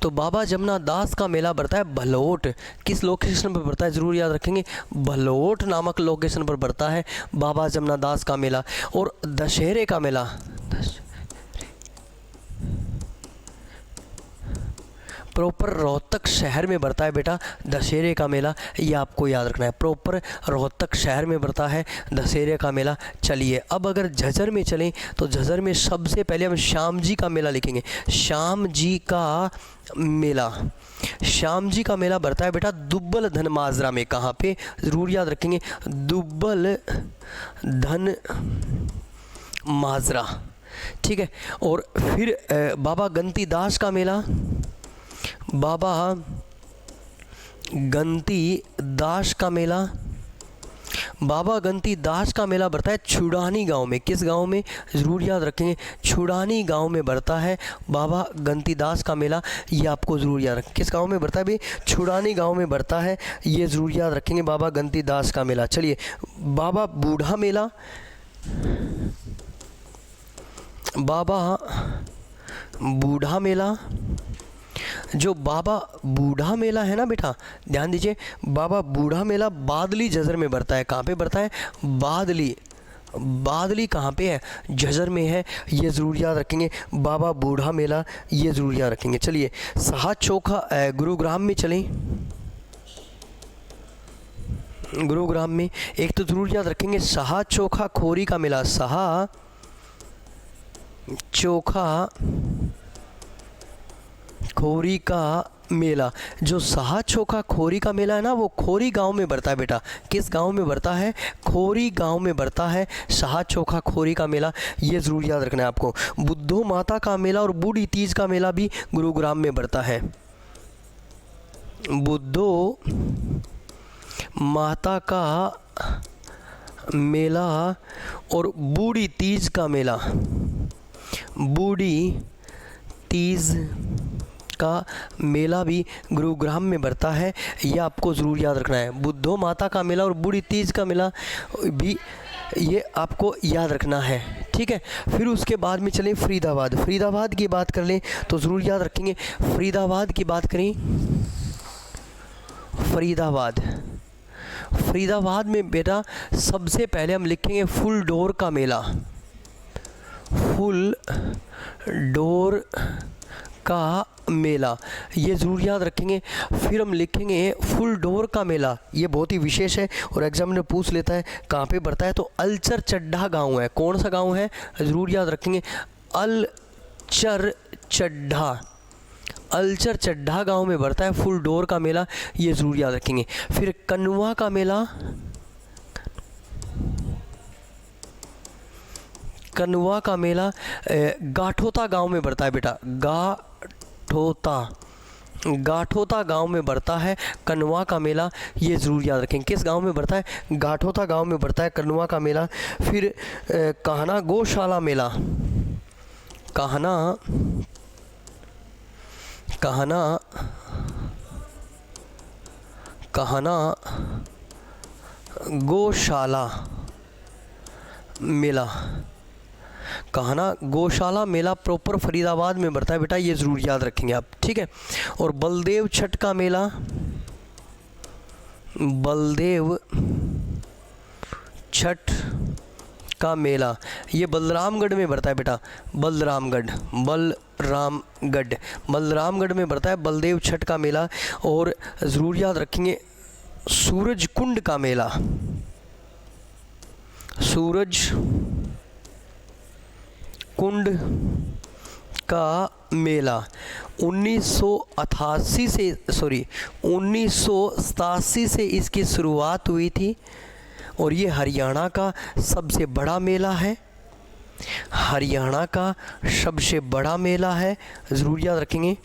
तो बाबा जमुना दास का मेला बढ़ता है भलोट, किस लोकेशन पर बढ़ता है? ज़रूर याद रखेंगे, भलोट नामक लोकेशन पर बढ़ता है बाबा जमुना दास का मेला। और दशहरे का मेला, प्रॉपर रोहतक शहर में बढ़ता है बेटा दशहरे का मेला, ये आपको याद रखना है, प्रॉपर रोहतक शहर में बढ़ता है दशहरे का मेला। चलिए अब अगर झज्जर में चलें, तो झज्जर में सबसे पहले हम श्याम जी का मेला लिखेंगे, श्याम जी का मेला, श्याम जी का मेला बढ़ता है बेटा दुब्बल धन माजरा में, कहाँ पे? ज़रूर याद रखेंगे, दुब्बल धन माजरा, ठीक है। और फिर बाबा गंती दास का मेला, बाबा गंती दास का मेला, बाबा गंती दास का मेला बढ़ता है छुड़ानी गांव में, किस गांव में? ज़रूर याद रखेंगे, छुड़ानी गांव में बढ़ता है बाबा गंती दास का मेला, ये आपको ज़रूर याद रखें, किस गांव में बढ़ता है भाई? छुड़ानी गांव में बढ़ता है, ये ज़रूर याद रखेंगे बाबा गंती दास का मेला। चलिए बाबा बूढ़ा मेला, बाबा बूढ़ा मेला, जो बाबा बूढ़ा मेला है ना बेटा, ध्यान दीजिए, बाबा बूढ़ा मेला बादली झज्जर में बढ़ता है। कहाँ पे बढ़ता है? बादली। बादली कहाँ पे है? झज्जर में है, ये ज़रूर याद रखेंगे। बाबा बूढ़ा मेला ये ज़रूर याद रखेंगे। चलिए साहा चोखा गुरुग्राम में चलें। गुरुग्राम में एक तो ज़रूर याद रखेंगे साहा चोखा खोरी का मेला। साहा चोखा खोरी का मेला। जो साहा चोखा खोरी का मेला है ना, वो खोरी गांव में बढ़ता है बेटा। किस गांव में बढ़ता है? खोरी गांव में बढ़ता है साहा चोखा खोरी का मेला, ये ज़रूर याद रखना है आपको। बुद्धो माता का मेला और बूढ़ी तीज का मेला भी गुरुग्राम में बढ़ता है। बुद्धो माता का मेला और बूढ़ी तीज का मेला, बूढ़ी तीज का मेला भी गुरुग्राम में बढ़ता है, यह आपको ज़रूर याद रखना है। बुद्धो माता का मेला और बूढ़ी तीज का मेला भी ये आपको याद रखना है, ठीक है। फिर उसके बाद में चलें फरीदाबाद। फरीदाबाद की बात कर लें तो ज़रूर याद रखेंगे। फरीदाबाद की बात करें, फरीदाबाद, फरीदाबाद में बेटा सबसे पहले हम लिखेंगे फुल डोर का मेला। फुल डोर का मेला, ये ज़रूर याद रखेंगे। फिर हम लिखेंगे फुल डोर का मेला, ये बहुत ही विशेष है और एग्जाम में पूछ लेता है कहाँ पे बढ़ता है, तो अलचर चड्ढा गांव है। कौन सा गांव है? ज़रूर याद रखेंगे, अलचर चड्ढा। अलचर चड्ढा गांव में बढ़ता है फुल डोर का मेला, ये ज़रूर याद रखेंगे। फिर कन्वा का मेला, कन्वा का मेला गाठोता गांव में बढ़ता है बेटा। गाठोता गांव में बढ़ता है कन्वा का मेला, ये ज़रूर याद रखें। किस गांव में बढ़ता है? गाठोता गांव में बढ़ता है कन्वा का मेला। फिर कान्हा गौशाला मेला, कान्हा गौशाला मेला, कान्हा गौशाला मेला प्रॉपर फरीदाबाद में बढ़ता है बेटा, ये ज़रूर याद रखेंगे आप, ठीक है। और बलदेव छठ का मेला, बलदेव छठ का मेला ये बलरामगढ़ में बढ़ता है बेटा। बलरामगढ़ में बढ़ता है बलदेव छठ का मेला। और ज़रूर याद रखेंगे सूरज कुंड का मेला, सूरज कुंड का मेला 1987 से इसकी शुरुआत हुई थी और ये हरियाणा का सबसे बड़ा मेला है। हरियाणा का सबसे बड़ा मेला है, ज़रूर याद रखेंगे।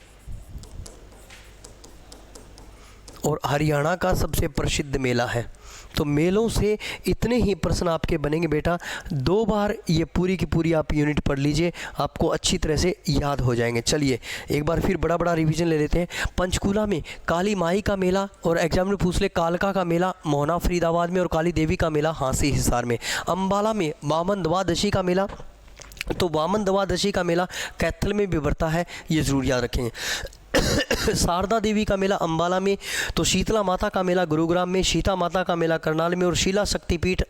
और हरियाणा का सबसे प्रसिद्ध मेला है। तो मेलों से इतने ही प्रश्न आपके बनेंगे बेटा। 2 बार ये पूरी की पूरी आप यूनिट पढ़ लीजिए, आपको अच्छी तरह से याद हो जाएंगे। चलिए एक बार फिर बड़ा रिवीजन ले लेते हैं। पंचकूला में काली माई का मेला, और एग्जाम में पूछ ले कालका का मेला मोहना फरीदाबाद में, और काली देवी का मेला हांसी हिसार में। अम्बाला में वामन द्वादशी का मेला, तो वामन द्वादशी का मेला कैथल में भी बढ़ता है, ये ज़रूर याद रखेंगे। शारदा देवी का मेला अम्बाला में, तो शीतला माता का मेला गुरुग्राम में, सीता माता का मेला करनाल में, और शीला शक्तिपीठ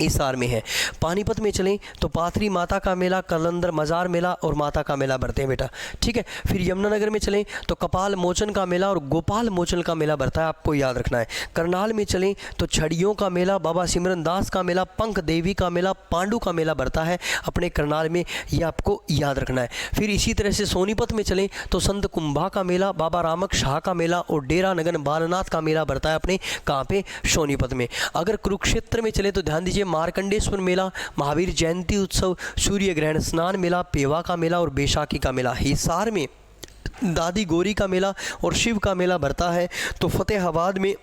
हिसार में है। पानीपत में चलें तो पाथरी माता का मेला, कलंदर मज़ार मेला और माता का मेला बढ़ते हैं बेटा, ठीक है। फिर यमुनानगर में चलें तो कपाल मोचन का मेला और गोपाल मोचन का मेला बढ़ता है, आपको याद रखना है। करनाल में चलें तो छड़ियों का मेला, बाबा सिमरन दास का मेला, पंख देवी का मेला, पांडु का मेला बढ़ता है अपने करनाल में, ये आपको याद रखना है। फिर इसी तरह से सोनीपत में चलें तो संत कुंभा का मेला, बाबा रामक शाह का मेला और डेरा नगन बालनाथ का मेला बढ़ता है अपने कहाँ पे? सोनीपत में। अगर कुरुक्षेत्र में चले तो ध्यान दीजिए मार्कंडेश्वर मेला, महावीर जयंती उत्सव, सूर्य ग्रहण स्नान मेला, पेवा का मेला और बैसाखी का मेला। हिसार में दादी गौरी का मेला और शिव का मेला बढ़ता है। तो फतेहाबाद में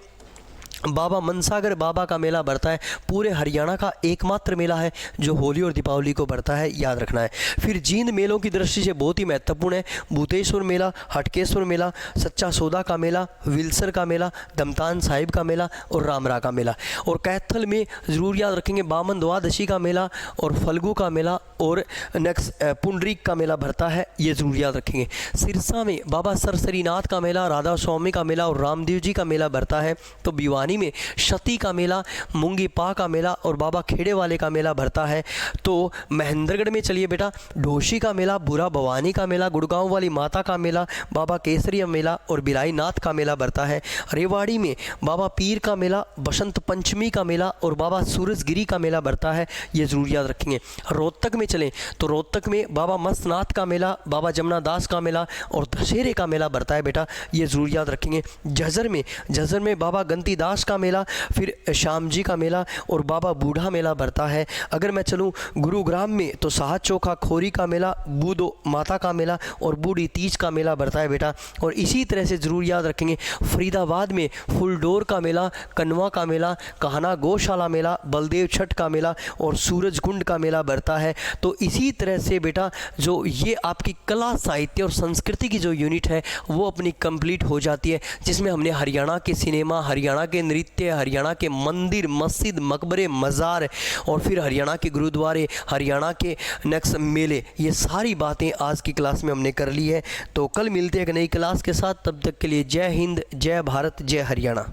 बाबा मनसागर बाबा का मेला बढ़ता है। पूरे हरियाणा का एकमात्र मेला है जो होली और दीपावली को बढ़ता है, याद रखना है। फिर जींद मेलों की दृष्टि से बहुत ही महत्वपूर्ण है। भूतेश्वर मेला, हटकेश्वर मेला, सच्चा सौदा का मेला, विल्सर का मेला, दमतान साहिब का मेला और रामरा का मेला। और कैथल में ज़रूर याद रखेंगे बामन द्वादशी का मेला और फल्गु का मेला और नेक्स्ट पुंडरीक का मेला भरता है, ये ज़रूर याद रखेंगे। सिरसा में बाबा सरसरीनाथ का मेला, राधा स्वामी का मेला और रामदेव जी का मेला भरता है। तो भिवानी में शती का मेला, मूंगी पा का मेला और बाबा खेड़े वाले का मेला भरता है। तो महेंद्रगढ़ में चलिए बेटा, ढोशी का मेला, बुरा भवानी का मेला, गुड़गांव वाली माता का मेला, बाबा केसरी मेला और बिलाई नाथ का मेला भरता है। रेवाड़ी में बाबा पीर का मेला, बसंत पंचमी का मेला और बाबा सूरजगिरी का मेला भरता है, ये ज़रूर याद रखेंगे। रोहतक में चलें तो रोहतक में बाबा मस्तनाथ का मेला, बाबा जमुना दास का मेला और दशहरे का मेला भरता है बेटा, ये ज़रूर याद रखेंगे। झज्जर में बाबा गंती दास का मेला, फिर श्याम जी का मेला और बाबा बूढ़ा मेला भरता है। अगर मैं चलूँ गुरुग्राम में तो साहब चौखा खोरी का मेला, बूदो माता का मेला और बूढ़ी तीज का मेला भरता है बेटा। और इसी तरह से ज़रूर याद रखेंगे फरीदाबाद में फुलडोर का मेला, कनवा का मेला, कहना गौशाला मेला, बलदेव छठ का मेला और सूरजकुंड का मेला भरता है। तो इसी तरह से बेटा जो ये आपकी कला साहित्य और संस्कृति की जो यूनिट है वो अपनी कंप्लीट हो जाती है, जिसमें हमने हरियाणा के सिनेमा, हरियाणा के नृत्य, हरियाणा के मंदिर, मस्जिद, मकबरे, मज़ार और फिर हरियाणा के गुरुद्वारे, हरियाणा के नेक्स्ट मेले, ये सारी बातें आज की क्लास में हमने कर ली है। तो कल मिलते हैं एक नई क्लास के साथ, तब तक के लिए जय हिंद, जय भारत, जय हरियाणा।